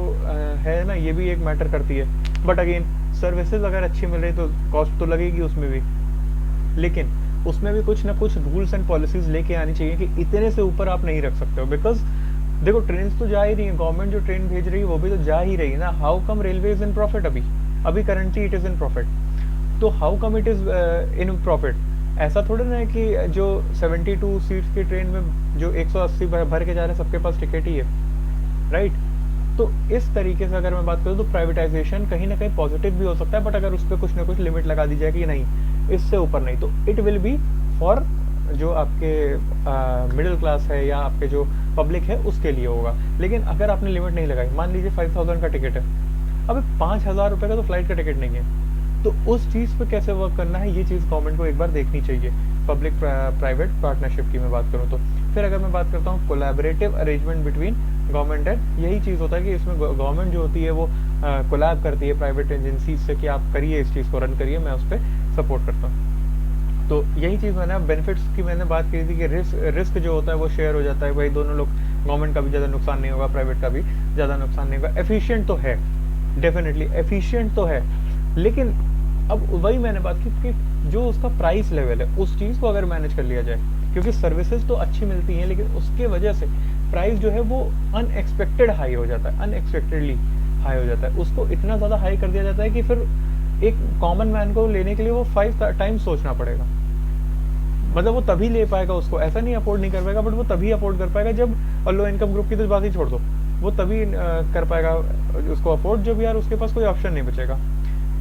है ना, ये भी एक मैटर करती है। बट अगेन सर्विसेज अगर अच्छी मिल रही तो कॉस्ट तो लगेगी उसमें भी, लेकिन उसमें भी कुछ ना कुछ रूल्स एंड पॉलिसीज लेके आनी चाहिए कि इतने से ऊपर आप नहीं रख सकते हो। बिकॉज देखो ट्रेन तो जा ही रही है, गवर्नमेंट जो ट्रेन भेज रही है वो भी तो जा ही रही है ना। How come railway is in profit? अभी currently it is in profit. तो how come it is in profit? ऐसा थोड़ा ना है कि जो 72 सीट्स की ट्रेन में जो 180 भर के जा रहे हैं सबके पास टिकट ही है, राइट? तो इस तरीके से अगर मैं बात करूँ तो प्राइवेटाइजेशन कहीं ना कहीं पॉजिटिव भी हो सकता है, बट अगर उस पर कुछ ना कुछ लिमिट लगा दी जाए कि नहीं इससे ऊपर नहीं, तो इट विल बी फॉर जो आपके मिडिल क्लास है या आपके जो पब्लिक है उसके लिए होगा। लेकिन अगर आपने लिमिट नहीं लगाई, मान लीजिए 5000 का टिकट है, अब 5000 रुपये का तो फ्लाइट का टिकट नहीं है, तो उस चीज़ पे कैसे वर्क करना है ये चीज़ गवर्नमेंट को एक बार देखनी चाहिए। पब्लिक प्राइवेट पार्टनरशिप की मैं बात करूँ तो फिर अगर मैं बात करता हूँ collaborative arrangement between government and, यही चीज़ होता है कि इसमें गवर्नमेंट जो होती है वो कोलैब करती है प्राइवेट एजेंसीज से कि आप करिए इस चीज़ को रन करिए, मैं उस पर सपोर्ट करता हूँ। तो यही चीज़ मैंने बेनिफिट्स की मैंने बात की थी कि रिस्क जो होता है वो शेयर हो जाता है, भाई दोनों लोग, गवर्नमेंट का भी ज़्यादा नुकसान नहीं होगा, प्राइवेट का भी ज़्यादा नुकसान नहीं होगा। एफिशिएंट तो है, डेफिनेटली एफिशिएंट तो है, लेकिन अब वही मैंने बात की कि जो उसका प्राइस लेवल है उस चीज़ को अगर मैनेज कर लिया जाए, क्योंकि सर्विसेज तो अच्छी मिलती हैं लेकिन उसके वजह से प्राइस जो है वो अनएक्सपेक्टेड हाई हो जाता है, अनएक्सपेक्टेडली हाई हो जाता है। उसको इतना ज़्यादा हाई कर दिया जाता है कि फिर एक कॉमन मैन को लेने के लिए वो 5 टाइम्स सोचना पड़ेगा। मतलब वो तभी ले पाएगा, उसको ऐसा नहीं अफोर्ड नहीं कर पाएगा, बट वो तभी अफोर्ड कर पाएगा जब, और लो इनकम ग्रुप की तो बात ही छोड़ दो, वो तभी कर पाएगा उसको अफोर्ड जब यार उसके पास कोई ऑप्शन नहीं बचेगा।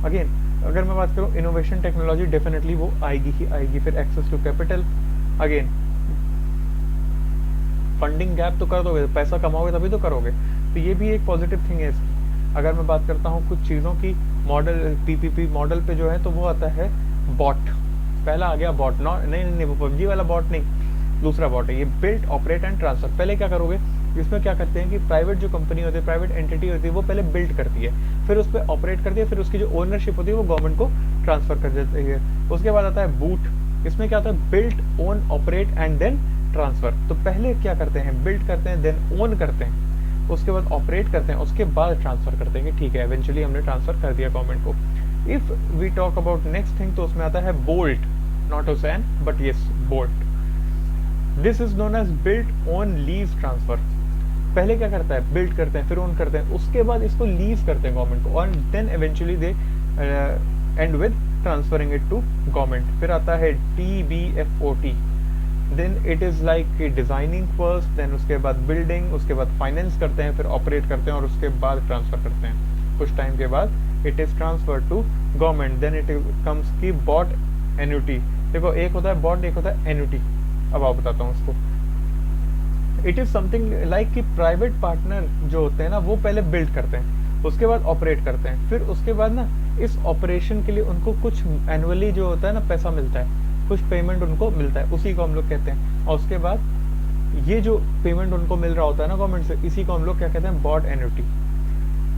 अगेन अगर मैं बात करूँ इनोवेशन टेक्नोलॉजी, डेफिनेटली वो आएगी ही आएगी। फिर access to capital, again funding gap तो कर दोगे, पैसा कमाओगे तभी तो करोगे, तो ये भी एक पॉजिटिव थिंग है इसकी। अगर मैं बात करता हूँ कुछ चीज़ों की, मॉडल पीपीपी मॉडल पे जो है तो वो आता है बॉट, पहला आ गया बॉट, नहीं वो पबजी वाला बॉट नहीं, दूसरा बॉट है ये, बिल्ट ऑपरेट एंड ट्रांसफर। पहले क्या करोगे, इसमें क्या करते हैं कि प्राइवेट जो कंपनी होती है, प्राइवेट एंटिटी होती है, वो पहले बिल्ड करती है, फिर उस पर ऑपरेट करती है, फिर उसकी जो ओनरशिप होती है वो गवर्नमेंट को ट्रांसफर कर देती है। उसके बाद आता है बूट, इसमें क्या होता है, built, own, operate and then transfer. तो पहले क्या करते हैं, बिल्ड करते हैं, देन ओन करते हैं, उसके बाद ऑपरेट करते हैं, उसके बाद ट्रांसफर करते हैं कि ठीक है इवेंचुअली हमने ट्रांसफर कर दिया गवर्नमेंट को। If we talk about next thing, तो उसमें आता है bolt, not Usain but yes bolt. This is known as built own lease transfer. पहले क्या करता है, बिल्ड करते हैं, फिर ओन करते हैं, उसके बाद इसको लीज करते हैं गवर्नमेंट को, और then eventually they end with transferring it to government. फिर आता है DBFOT, then it is like designing first, then उसके बाद बिल्डिंग, उसके बाद फाइनेंस करते हैं, फिर ऑपरेट करते हैं और उसके बाद ट्रांसफर करते हैं। कुछ टाइम के बाद it is transfer to government, then it comes की बॉट एन्युटी। देखो एक होता है बॉट, एक होता है एन्युटी। अब आप बताता हूँ उसको, इट इज समथिंग लाइक कि प्राइवेट पार्टनर जो होते हैं ना वो पहले बिल्ड करते हैं, उसके बाद ऑपरेट करते हैं, फिर उसके बाद ना इस ऑपरेशन के लिए उनको कुछ एनुअली जो होता है ना पैसा मिलता है, कुछ पेमेंट उनको मिलता है, उसी को हम लोग कहते हैं। और उसके बाद ये जो पेमेंट उनको मिल रहा होता है ना गवर्नमेंट से, इसी को हम लोग क्या कहते हैं, BOT annuity.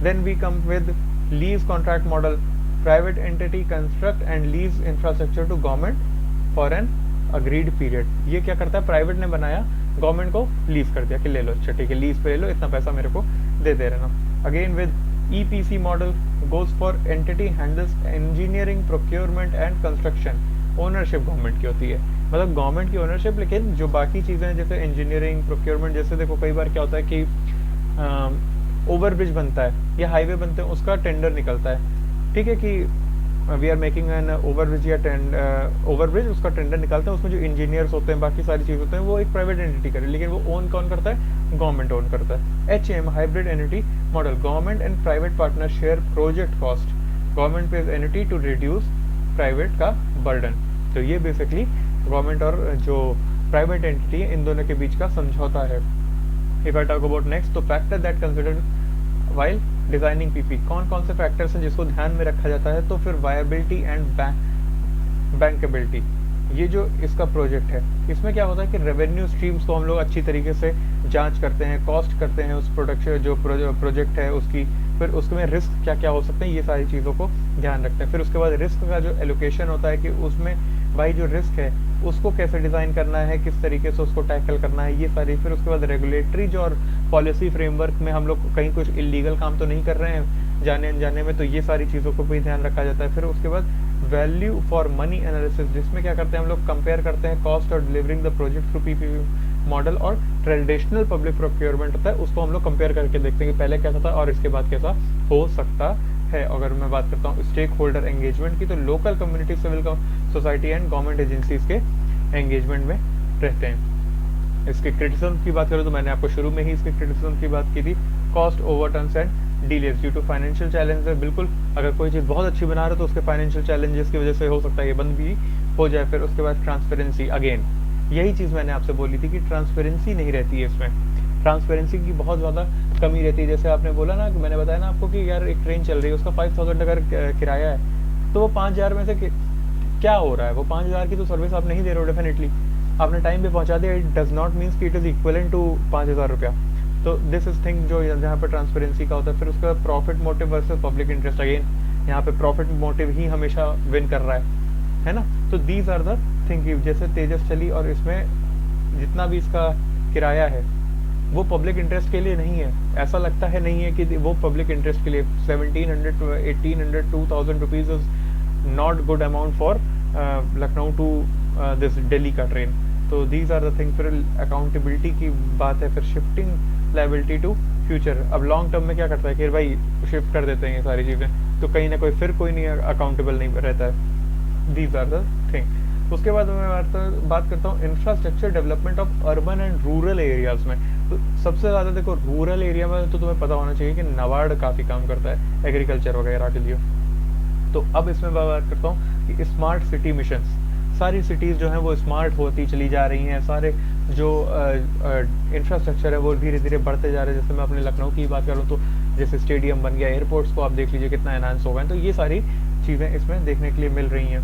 Then we come with lease contract model, private entity construct and lease infrastructure to government for an agreed period. ये क्या करता है, प्राइवेट ने बनाया, गवर्नमेंट को लीज कर दिया कि ले लो, अच्छा ठीक है लीज पे ले लो, इतना पैसा मेरे को दे रहना। Again with EPC model goes for entity handles engineering, procurement and construction. Ownership government की होती है, मतलब गवर्नमेंट की ओनरशिप, लेकिन जो बाकी चीज़ें हैं जैसे इंजीनियरिंग, प्रोक्योरमेंट, जैसे देखो कई बार क्या होता है कि ओवरब्रिज बनता है या हाईवे बनते हैं, उसका टेंडर निकलता है, ठीक है, कि we are making an overbridge या ओवरब्रिज, उसका टेंडर निकालते हैं, उसमें जो इंजीनियर्स होते हैं, बाकी सारी चीज़ होते हैं, वो एक प्राइवेट एंटिटी करे, लेकिन वो ओन कौन करता है, गवर्नमेंट ओन करता है। HAM hybrid entity model, government and private partner share project cost, government pays entity to reduce private का बर्डन। तो ये बेसिकली गवर्नमेंट और जो प्राइवेट एंटिटी है इन दोनों के बीच का समझौता है। If I talk about next, तो factor that considered while designing PP, कौन कौन से फैक्टर्स हैं जिसको ध्यान में रखा जाता है, तो फिर वायबिलिटी एंड बैंकेबिलिटी। ये जो इसका प्रोजेक्ट है, इसमें क्या होता है कि रेवेन्यू स्ट्रीम्स को हम लोग अच्छी तरीके से जांच करते हैं, कॉस्ट करते हैं उस प्रोडक्शन जो प्रोजेक्ट है उसकी, फिर उसमें रिस्क क्या क्या हो सकते हैं, ये सारी चीज़ों को ध्यान रखते हैं। फिर उसके बाद रिस्क का जो एलोकेशन होता है कि उसमें भाई जो रिस्क है उसको कैसे डिज़ाइन करना है, किस तरीके से उसको टैकल करना है, ये सारी। फिर उसके बाद रेगुलेटरी जो और पॉलिसी फ्रेमवर्क में हम लोग कहीं कुछ इलीगल काम तो नहीं कर रहे हैं जाने अनजाने में, तो ये सारी चीज़ों को भी ध्यान रखा जाता है। फिर उसके बाद वैल्यू फॉर मनी एनालिसिस, जिसमें क्या करते हैं हम लोग कंपेयर करते हैं कॉस्ट और delivering the project through PPP model, और ट्रेडिशनल पब्लिक प्रोक्योरमेंट होता है उसको हम लोग कंपेयर करके देखते हैं कि पहले कैसा था और इसके बाद कैसा हो सकता है। अगर मैं बात करता हूँ स्टेक होल्डर एंगेजमेंट की, तो local community, civil society and government agencies के एंगेजमेंट में रहते हैं। इसके क्रिटिसिज्म की बात करूँ तो मैंने आपको शुरू में ही इसके क्रिटिसिज्म की बात की थी, cost overturns and delays due to financial challenges. बिल्कुल, अगर कोई चीज़ बहुत अच्छी बना रहे तो उसके फाइनेंशियल चैलेंजेस की वजह से हो सकता है ये बंद भी हो जाए। फिर उसके बाद ट्रांसपेरेंसी, अगेन यही चीज़ मैंने आपसे बोली थी कि ट्रांसपेरेंसी नहीं रहती है इसमें, ट्रांसपेरेंसी की बहुत ज़्यादा कमी रहती है। जैसे आपने बोला ना, मैंने बताया ना आपको कि यार एक ट्रेन चल रही है, उसका 5000 अगर किराया है, तो वो 5000 में से क्या हो रहा है, वो 5000 की तो सर्विस आप नहीं दे रहे हो डेफिनेटली, आपने टाइम पे पहुंचा दिया, इट डज नॉट मीन्स कि इट इज़ इक्वलेंट टू 5000 रुपया। तो दिस इज थिंग जो जहाँ पर ट्रांसपेरेंसी का होता है। फिर उसका profit motive versus public interest, again यहाँ पे प्रॉफिट मोटिव ही हमेशा विन कर रहा है ना। तो दीज आर द थिंग, जैसे तेजस चली और इसमें जितना भी इसका किराया है वो पब्लिक इंटरेस्ट के लिए नहीं है, ऐसा लगता है नहीं है कि वो पब्लिक इंटरेस्ट के लिए 1700 1800 2000 rupees is not good amount for Lucknow to this Delhi का ट्रेन। तो दीज आर द थिंग। फिर अकाउंटेबिलिटी की बात है, फिर शिफ्टिंग लायबिलिटी टू फ्यूचर। अब लॉन्ग टर्म में क्या करता है कि भाई शिफ्ट कर देते हैं ये सारी चीज़ें, तो कहीं ना कोई फिर कोई नहीं अकाउंटेबल नहीं रहता है। These are the thing. उसके बाद मैं बात करता हूँ infrastructure development of urban and rural areas में। तो सबसे ज़्यादा देखो रूरल एरिया में तो तुम्हें पता होना चाहिए कि नाबार्ड काफ़ी काम करता है एग्रीकल्चर वगैरह के लिए। तो अब इसमें बात करता हूँ कि स्मार्ट सिटी मिशंस, सारी सिटीज़ जो हैं वो स्मार्ट होती चली जा रही हैं, सारे जो इंफ्रास्ट्रक्चर है वो धीरे धीरे बढ़ते जा रहे हैं। जैसे मैं अपने लखनऊ की बात करूँ तो जैसे स्टेडियम बन गया, एयरपोर्ट्स को आप देख लीजिए कितना एनहांस हो गए, तो ये सारी चीज़ें इसमें देखने के लिए मिल रही हैं।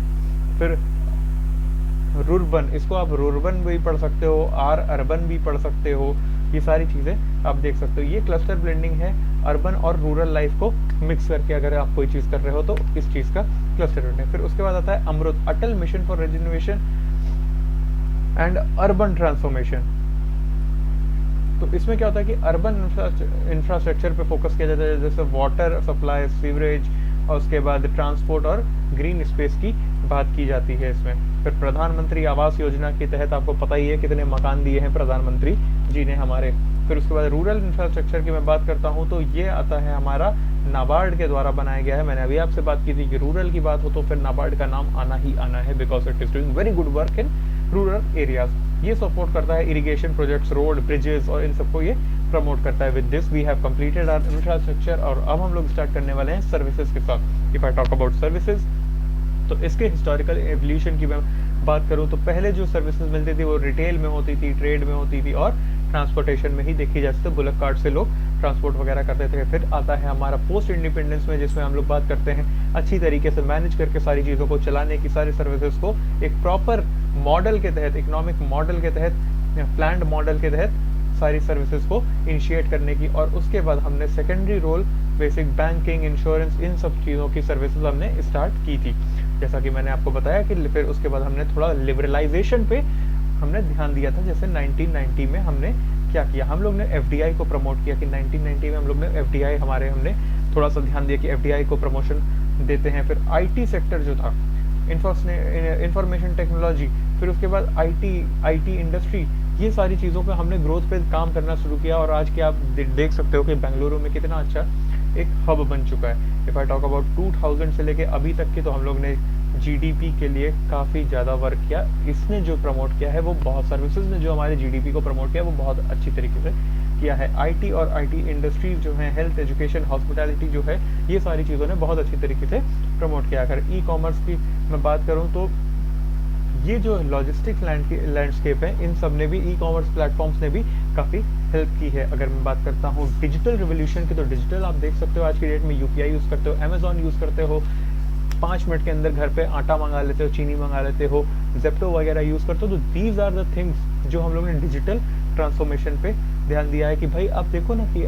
फिर रुर्बन, इसको आप रुर्बन भी पढ़ सकते हो, अर्बन भी पढ़ सकते हो, ये सारी चीज़ें आप देख सकते हो। ये क्लस्टर ब्लेंडिंग है, अर्बन और रूरल लाइफ को मिक्स करके अगर आप कोई चीज़ कर रहे हो तो इस चीज़ का क्लस्टर ब्लेंडिंग। फिर उसके बाद आता है Amrut, Atal mission for regeneration and urban transformation. तो इसमें क्या होता है कि अर्बन इंफ्रास्ट्रक्चर पे फोकस किया जाता है, जैसे वाटर सप्लाई, सीवरेज, और उसके बाद ट्रांसपोर्ट और ग्रीन स्पेस की बात की जाती है इसमें। फिर प्रधानमंत्री आवास योजना के तहत आपको पता ही है कितने मकान दिए हैं प्रधानमंत्री जी ने हमारे। फिर उसके बाद रूरल इंफ्रास्ट्रक्चर की मैं बात करता हूँ तो ये आता है हमारा नाबार्ड के द्वारा बनाया गया है। मैंने अभी आपसे बात की थी कि रूरल की बात हो तो फिर नाबार्ड का नाम आना ही आना है, because it is doing very good work in rural areas. ये सपोर्ट करता है इरिगेशन प्रोजेक्ट्स, रोड, ब्रिजेस और इन सबको ये प्रमोट करता है। With this we have completed our infrastructure, और अब हम लोग स्टार्ट करने वाले हैं सर्विसेज के साथ। If I talk about services, तो इसके हिस्टोरिकल एवोल्यूशन की मैं बात करूं तो पहले जो सर्विसेज मिलती थी वो रिटेल में होती थी, ट्रेड में होती थी और ट्रांसपोर्टेशन में ही देखी जाती थी। बुलक कार्ट से लोग ट्रांसपोर्ट वगैरह करते थे। फिर आता है हमारा पोस्ट इंडिपेंडेंस में, जिसमें हम लोग बात करते हैं अच्छी तरीके से मैनेज करके सारी चीज़ों को चलाने की, सारी सर्विसेज को एक प्रॉपर मॉडल के तहत, इकोनॉमिक मॉडल के तहत, प्लान्ड मॉडल के तहत सारी सर्विसेज को इनिशिएट करने की। और उसके बाद हमने secondary role basic banking, insurance, इन सब चीज़ों की सर्विसेज हमने स्टार्ट की थी, जैसा कि मैंने आपको बताया कि फिर उसके बाद हमने थोड़ा लिबरलाइजेशन पे हमने ध्यान दिया था। जैसे 1990 में हमने क्या किया, हम लोग ने एफडीआई को प्रमोट किया कि 1990 में हम लोग ने एफडीआई हमने थोड़ा सा ध्यान दिया कि एफडीआई को प्रमोशन देते हैं। फिर आईटी सेक्टर जो था, इंफॉर्मेशन टेक्नोलॉजी, फिर उसके बाद आईटी इंडस्ट्री, ये सारी चीज़ों पे हमने ग्रोथ पे काम करना शुरू किया। और आज के आप देख सकते हो कि बेंगलुरु में कितना अच्छा एक हब बन चुका है। इफ़ आई टॉक अबाउट 2000 से लेके अभी तक की, तो हम लोग ने जीडीपी के लिए काफ़ी ज़्यादा वर्क किया। इसने जो प्रमोट किया है वो बहुत, सर्विसेज ने जो हमारे जीडीपी को प्रमोट किया वो बहुत अच्छी तरीके से किया है। आईटी और आईटी इंडस्ट्रीज जो है, हेल्थ, एजुकेशन, हॉस्पिटैलिटी जो है, ये सारी चीज़ों ने बहुत अच्छी तरीके से प्रमोट किया। अगर ई कॉमर्स की मैं बात करूँ तो ये जो लॉजिस्टिक्स लैंडस्केप है, इन सब ने भी, ई कॉमर्स प्लेटफॉर्म्स ने भी काफ़ी हेल्प की है। अगर मैं बात करता हूँ डिजिटल रिवोल्यूशन की, तो डिजिटल आप देख सकते हो आज की डेट में यूपीआई यूज़ करते हो, अमेजॉन यूज़ करते हो, 5 मिनट के अंदर घर पे आटा मंगा लेते हो, चीनी मंगा लेते हो, जेप्टो वगैरह यूज़ करते हो। तो दीज आर द थिंग्स जो हम लोग ने डिजिटल ट्रांसफॉर्मेशन पे ध्यान दिया है कि भाई आप देखो ना कि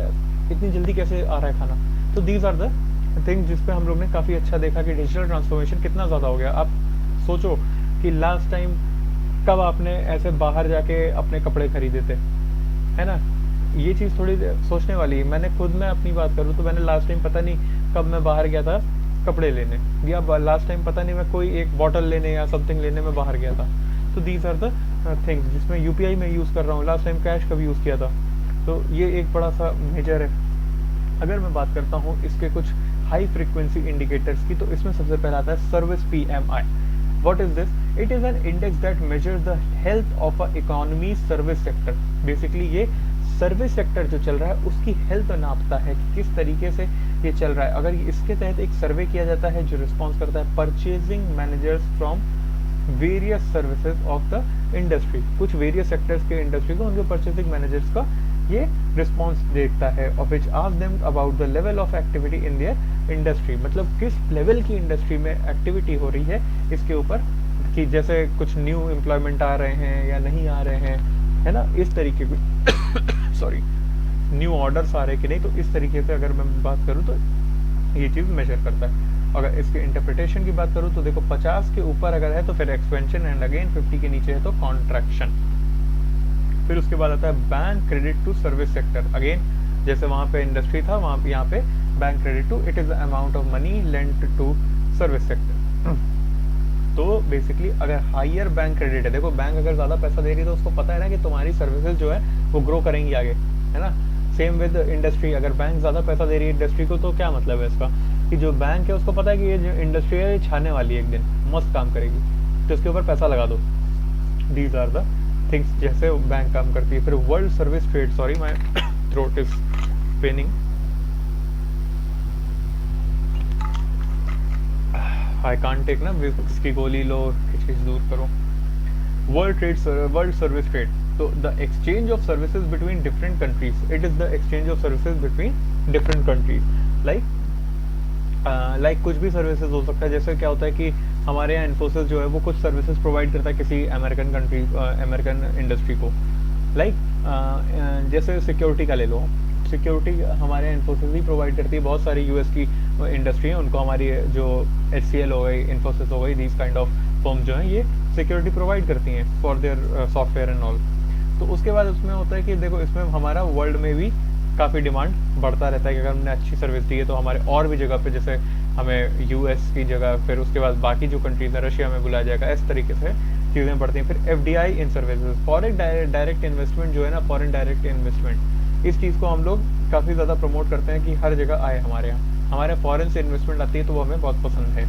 इतनी जल्दी कैसे आ रहा है खाना। तो दीज आर द थिंग्स जिसपे हम लोग ने काफ़ी अच्छा देखा कि डिजिटल ट्रांसफॉर्मेशन कितना ज़्यादा हो गया। आप सोचो कि लास्ट टाइम कब आपने ऐसे बाहर जाके अपने कपड़े खरीदे थे, है ना। ये चीज़ थोड़ी सोचने वाली है। मैंने खुद में अपनी बात करूँ तो मैंने लास्ट टाइम पता नहीं कब मैं बाहर गया था कपड़े लेने, या लास्ट टाइम पता नहीं मैं कोई एक बॉटल लेने या समथिंग लेने में बाहर गया था। तो दीज आर द थिंग्स जिसमें यूपीआई में यूज़ कर रहा हूँ। लास्ट टाइम कैश कब यूज़ किया था, तो ये एक बड़ा सा मेजर है। अगर मैं बात करता हूँ इसके कुछ हाई फ्रीक्वेंसी इंडिकेटर्स की, तो इसमें सबसे पहला आता है service PMI। What is this? It is an index that measures the health of a economy service sector. Basically ये सर्विस सेक्टर जो चल रहा है उसकी हेल्थ नापता है कि किस तरीके से ये चल रहा है। अगर इसके तहत एक सर्वे किया जाता है जो रिस्पॉन्स करता है purchasing managers from various services of the industry, कुछ वेरियस सेक्टर्स के इंडस्ट्री को उनके परचेजिंग मैनेजर्स का ये रिस्पॉन्स देखता है। Of which ask them about the level of activity in their industry, मतलब किस लेवल की इंडस्ट्री में एक्टिविटी हो रही है इसके ऊपर, कि जैसे कुछ न्यू एम्प्लॉयमेंट आ रहे हैं या नहीं आ रहे हैं, है ना, इस तरीके की सॉरी न्यू ऑर्डर्स आ रहे कि नहीं। तो इस तरीके से अगर मैं बात करूँ तो ये चीज़ मेजर करता है। अगर इसके इंटरप्रिटेशन की बात करूँ तो देखो 50 के ऊपर अगर है तो फिर एक्सपेंशन, एंड अगेन 50 के नीचे है तो कॉन्ट्रैक्शन। फिर उसके बाद आता है bank credit to service sector. Again जैसे वहाँ पे इंडस्ट्री था, वहाँ पे यहाँ पे bank credit to, it is the amount of money lent to service sector. तो बेसिकली अगर हायर बैंक क्रेडिट है, देखो बैंक अगर ज़्यादा पैसा दे रही है तो उसको पता है ना कि तुम्हारी सर्विसेज जो है वो ग्रो करेंगी आगे, है ना। सेम विद इंडस्ट्री, अगर बैंक ज़्यादा पैसा दे रही है इंडस्ट्री को तो क्या मतलब है इसका, कि जो बैंक है उसको पता है कि ये जो इंडस्ट्री है ये छाने वाली है, एक दिन मस्त काम करेगी, तो इसके ऊपर पैसा लगा दो। दीज आर द थिंग्स जैसे बैंक काम करती है। फिर world service trade, sorry my throat is paining, I can't take ना, विक्स की गोली लो, खिचखिच दूर करो। वर्ल्ड सर्विस ट्रेड, तो the exchange of services between different countries, it is the exchange of services between different countries. Like कुछ भी सर्विसेज हो सकता है। जैसे क्या होता है कि हमारे यहाँ इन्फोसिस जो है वो कुछ सर्विसेज प्रोवाइड करता है किसी अमेरिकन इंडस्ट्री को। जैसे सिक्योरिटी का ले लो, सिक्योरिटी हमारे यहाँ इन्फोसिस ही प्रोवाइड करती है। बहुत सारी यूएस की इंडस्ट्री है, उनको हमारी जो HCL हो गई, इन्फोसिस हो गई, दीज काइंड ऑफ फर्म जो हैं ये सिक्योरिटी प्रोवाइड करती हैं for their software and all. तो उसके बाद उसमें होता है कि देखो इसमें हमारा वर्ल्ड में भी काफ़ी डिमांड बढ़ता रहता है कि अगर हमने अच्छी सर्विस दी है तो हमारे और भी जगह पे, जैसे हमें यूएस की जगह, फिर उसके बाद बाकी जो कंट्रीज है, रशिया में बुलाया जाएगा, इस तरीके से चीज़ें बढ़ती हैं। फिर FDI इन सर्विसेज, फॉरेन डायरेक्ट इन्वेस्टमेंट जो है ना, फॉरेन डायरेक्ट इन्वेस्टमेंट, इस चीज़ को हम लोग काफ़ी ज़्यादा प्रमोट करते हैं कि हर जगह आए हमारे यहाँ। हमारे फॉरेन से इन्वेस्टमेंट आती है तो वो हमें बहुत पसंद है।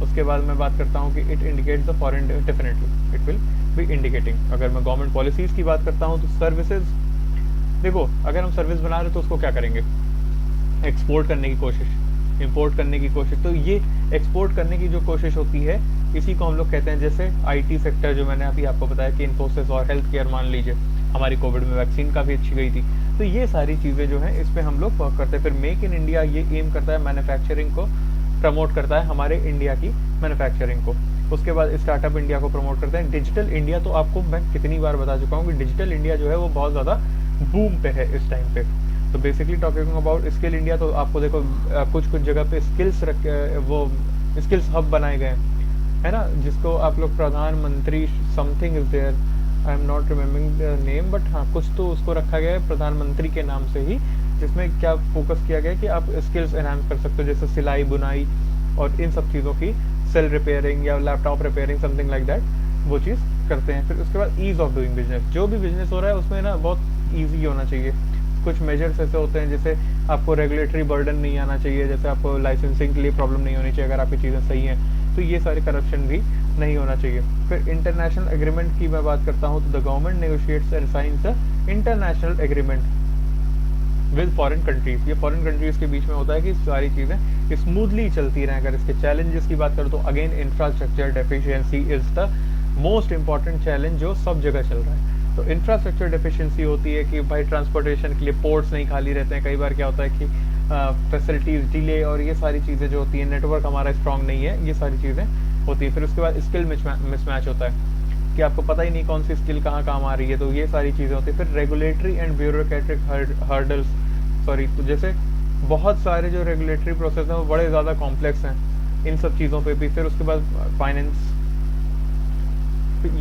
उसके बाद मैं बात करता हूँ कि it indicates the foreign, definitely it will be indicating. अगर मैं गवर्नमेंट पॉलिसीज़ की बात करता हूँ तो सर्विसेज, देखो अगर हम सर्विस बना रहे हैं तो उसको क्या करेंगे, एक्सपोर्ट करने की कोशिश, इंपोर्ट करने की कोशिश। तो ये एक्सपोर्ट करने की जो कोशिश होती है इसी को हम लोग कहते हैं। जैसे IT सेक्टर जो मैंने अभी आपको बताया कि इन्फोसिस और हेल्थ केयर, मान लीजिए हमारी कोविड में वैक्सीन काफ़ी अच्छी गई थी, तो ये सारी चीज़ें जो हैं इस पे हम लोग वर्क करते हैं। फिर मेक इन इंडिया ये एम करता है मैन्युफैक्चरिंग को प्रमोट करता है, हमारे इंडिया की मैन्युफैक्चरिंग को। उसके बाद स्टार्टअप इंडिया को प्रमोट करते हैं। डिजिटल इंडिया तो आपको मैं कितनी बार बता चुका हूँ कि डिजिटल इंडिया जो है वो बहुत ज़्यादा बूम पे है इस टाइम पे। तो basically talking about skill India, तो आपको देखो कुछ कुछ जगह पे स्किल्स वो स्किल्स हब बनाए गए है ना, जिसको आप लोग प्रधानमंत्री something is there, I am not remembering the name, but हाँ कुछ तो उसको रखा गया है प्रधानमंत्री के नाम से ही, जिसमें क्या फोकस किया गया है कि आप स्किल्स एनहांस कर सकते हो, जैसे सिलाई बुनाई और इन सब चीज़ों की, सेल रिपेयरिंग या laptop repairing something like that, वो चीज़ करते हैं। फिर उसके बाद ईज ऑफ डूइंग बिजनेस, जो भी बिजनेस हो रहा है उसमें ना बहुत ईजी होना चाहिए। कुछ मेजर्स ऐसे होते हैं जैसे आपको रेगुलेटरी बर्डन नहीं आना चाहिए, जैसे आपको लाइसेंसिंग के लिए प्रॉब्लम नहीं होनी चाहिए अगर आपकी चीज़ें सही हैं, तो ये सारे करप्शन भी नहीं होना चाहिए। फिर इंटरनेशनल एग्रीमेंट की मैं बात करता हूँ तो the government negotiates and science the international agreement with foreign countries. ये फॉरेन कंट्रीज के बीच में होता है कि सारी चीज़ें स्मूथली चलती रहें। अगर इसके चैलेंजेस की बात करूँ तो again infrastructure deficiency is the most important challenge जो सब जगह चल रहा है। तो इंफ्रास्ट्रक्चर डेफिशिएंसी होती है कि भाई ट्रांसपोर्टेशन के लिए पोर्ट्स नहीं खाली रहते हैं, कई बार क्या होता है कि फैसिलिटीज़ डिले और ये सारी चीज़ें जो होती हैं, नेटवर्क हमारा स्ट्रॉन्ग नहीं है, ये सारी चीज़ें होती है। फिर उसके बाद स्किल मिसमैच होता है कि आपको पता ही नहीं कौन सी स्किल कहाँ काम आ रही है, तो ये सारी चीज़ें होती है। फिर regulatory and bureaucratic hurdles, sorry, तो जैसे बहुत सारे जो रेगुलेटरी प्रोसेस हैं वो बड़े ज़्यादा कॉम्प्लेक्स हैं, इन सब चीज़ों पे भी। फिर उसके बाद फाइनेंस,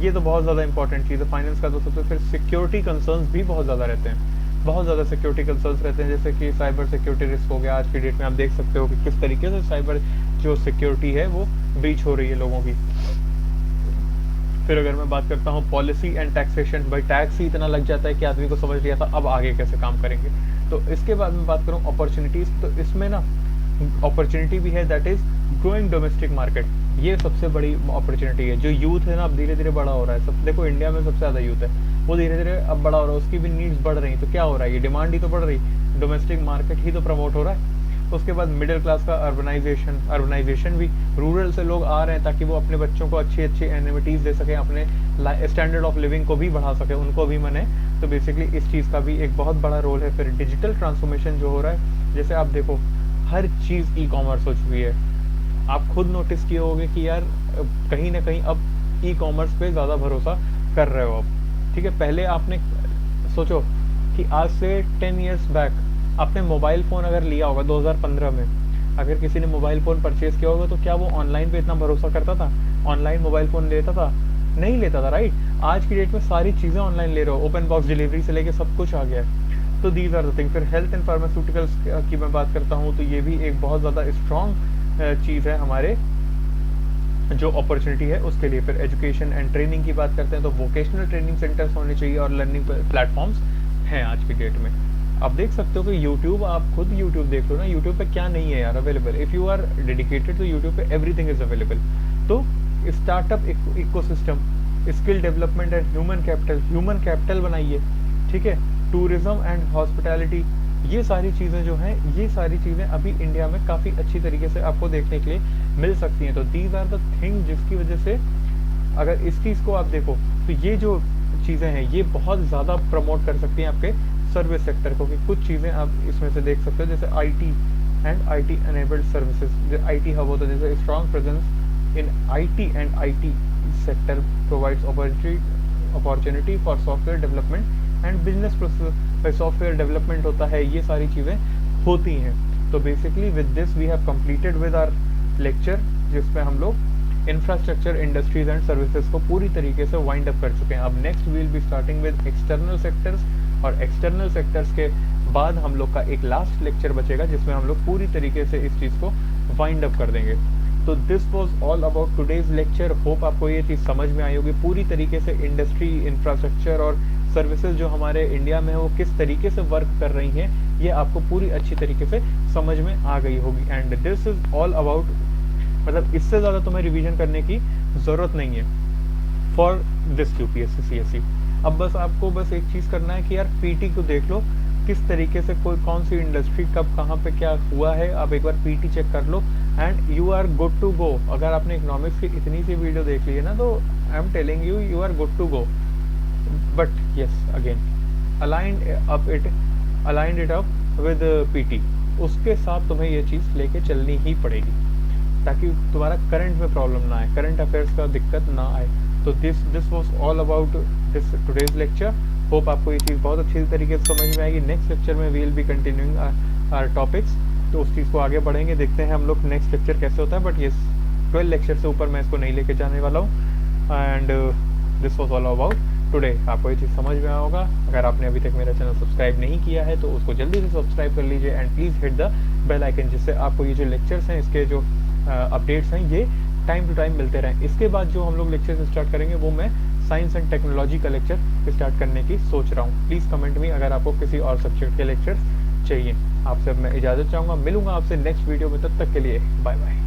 ये तो बहुत ज़्यादा इंपॉर्टेंट चीज़ है फाइनेंस का, तो सबसे फिर सिक्योरिटी कंसर्न्स भी बहुत ज़्यादा रहते हैं, बहुत ज़्यादा सिक्योरिटी कंसर्न्स रहते हैं, जैसे कि साइबर सिक्योरिटी रिस्क हो गया। आज की डेट में आप देख सकते हो कि किस तरीके से साइबर जो सिक्योरिटी है वो ब्रीच हो रही है लोगों की। फिर अगर मैं बात करता हूँ पॉलिसी एंड टैक्सेशन, भाई टैक्स ही इतना लग जाता है कि आदमी को समझ लिया था अब आगे कैसे काम करेंगे। तो इसके बाद मैं बात करूँ अपॉर्चुनिटीज़, तो इसमें ना अपॉर्चुनिटी भी है, that is growing domestic market. ये सबसे बड़ी अपॉर्चुनिटी है। जो यूथ है ना अब धीरे धीरे बड़ा हो रहा है, सब देखो इंडिया में सबसे ज़्यादा यूथ है, वो धीरे धीरे अब बड़ा हो रहा है, उसकी भी नीड्स बढ़ रही, तो क्या हो रहा है, ये डिमांड ही तो बढ़ रही, डोमेस्टिक मार्केट ही तो प्रमोट हो रहा है। उसके बाद मिडिल क्लास का अर्बनाइजेशन भी, रूरल से लोग आ रहे हैं ताकि वो अपने बच्चों को अच्छी अच्छी एनिमिटीज़ दे सकें, अपने स्टैंडर्ड ऑफ लिविंग को भी बढ़ा सकें, उनको भी मने। तो बेसिकली इस चीज़ का भी एक बहुत बड़ा रोल है। फिर डिजिटल ट्रांसफॉर्मेशन जो हो रहा है, जैसे आप देखो हर चीज़ ई कॉमर्स हो चुकी है। आप खुद नोटिस किए होंगे कि यार कहीं ना कहीं अब ई कॉमर्स पे ज़्यादा भरोसा कर रहे हो अब, ठीक है। पहले आपने सोचो कि आज से 10 ईयर्स बैक आपने मोबाइल फ़ोन अगर लिया होगा 2015 में, अगर किसी ने मोबाइल फ़ोन परचेज़ किया होगा तो क्या वो ऑनलाइन पे इतना भरोसा करता था, ऑनलाइन मोबाइल फ़ोन लेता था? नहीं लेता था, राइट। आज की डेट में सारी चीज़ें ऑनलाइन ले रहे हो, ओपन बॉक्स डिलीवरी से लेके सब कुछ आ गया है। तो दीज आर द थिंग। फिर हेल्थ एंड फार्मास्यूटिकल्स की मैं बात करता हूँ तो ये भी एक बहुत ज़्यादा स्ट्रॉन्ग चीज़ है हमारे जो अपॉर्चुनिटी है उसके लिए। फिर एजुकेशन एंड ट्रेनिंग की बात करते हैं तो वोकेशनल ट्रेनिंग सेंटर्स होने चाहिए और लर्निंग प्लेटफॉर्म्स हैं आज की डेट में। आप देख सकते हो कि यूट्यूब, आप खुद यूट्यूब देख लो ना, यूट्यूब पे क्या नहीं है यार available. If you are dedicated तो यूट्यूब पे एवरीथिंग इज अवेलेबल। तो startup ecosystem, skill development and human capital बनाइए, ठीक है। टूरिज्म एंड हॉस्पिटैलिटी, ये सारी चीज़ें जो हैं, ये सारी चीज़ें अभी इंडिया में काफ़ी अच्छी तरीके से आपको देखने के लिए मिल सकती हैं। तो दीज आर द थिंग जिसकी वजह से अगर इस चीज़ को आप देखो तो ये जो चीज़ें हैं ये बहुत ज़्यादा प्रमोट कर सकती हैं आपके सर्विस सेक्टर को। कि कुछ चीज़ें आप इसमें से देख सकते हो, जैसे IT and IT enabled services. IT hub होता है, जैसे strong presence in IT and IT sector provides opportunity for software development and business process. Software development होता है, ये सारी चीज़ें होती हैं। तो basically with this we have completed with our lecture, जिसमें हम लोग इंफ्रास्ट्रक्चर, इंडस्ट्रीज एंड सर्विसेज को पूरी तरीके से वाइंड अप कर चुके हैं। अब next we will be starting with external sectors, और एक्सटर्नल सेक्टर्स के बाद हम लोग का एक लास्ट लेक्चर बचेगा जिसमें हम लोग पूरी तरीके से इस चीज़ को वाइंड अप कर देंगे। तो this was all about today's lecture. Hope आपको ये चीज़ समझ में आई होगी। पूरी तरीके से इंडस्ट्री, इंफ्रास्ट्रक्चर और सर्विसेज जो हमारे इंडिया में है वो किस तरीके से वर्क कर रही हैं, ये आपको पूरी अच्छी तरीके से समझ में आ गई होगी। And this is all about, मतलब इससे ज़्यादा तुम्हें रिवीजन करने की ज़रूरत नहीं है फॉर दिस UPSC CSE। अब बस आपको बस एक चीज़ करना है कि यार PT को देख लो किस तरीके से कोई कौन सी इंडस्ट्री कब कहाँ पे क्या हुआ है, आप एक बार PT चेक कर लो and you are good to go. अगर आपने इकोनॉमिक्स की इतनी सी वीडियो देख ली है ना, तो I am telling you are good to go. But yes, again align up it aligned it up with PT, उसके साथ तुम्हें ये चीज़ लेके चलनी ही पड़ेगी ताकि तुम्हारा करंट में प्रॉब्लम ना आए, करंट अफेयर्स का दिक्कत ना आए। तो this was all about this today's lecture. Hope आपको ये चीज़ बहुत अच्छी तरीके से समझ में आएगी। नेक्स्ट लेक्चर में we will be continuing our topics, तो उस चीज़ को आगे बढ़ेंगे, देखते हैं हम लोग नेक्स्ट लेक्चर कैसे होता है। बट ये 12 लेक्चर से ऊपर मैं इसको नहीं लेके जाने वाला हूँ। And this was all about today. आपको ये चीज़ समझ में आया होगा। अगर आपने अभी तक मेरा चैनल सब्सक्राइब नहीं किया है तो उसको जल्दी से सब्सक्राइब कर लीजिए and please hit the bell icon, जिससे आपको ये जो लेक्चर्स हैं इसके जो अपडेट्स हैं ये टाइम टू टाइम मिलते रहें। इसके बाद जो हम लोग लेक्चर स्टार्ट करेंगे वो मैं साइंस एंड टेक्नोलॉजी का लेक्चर स्टार्ट करने की सोच रहा हूँ। प्लीज़ कमेंट में अगर आपको किसी और सब्जेक्ट के लेक्चर्स चाहिए। आपसे मैं इजाज़त चाहूँगा, मिलूंगा आपसे नेक्स्ट वीडियो में, तब तक के लिए बाय बाय।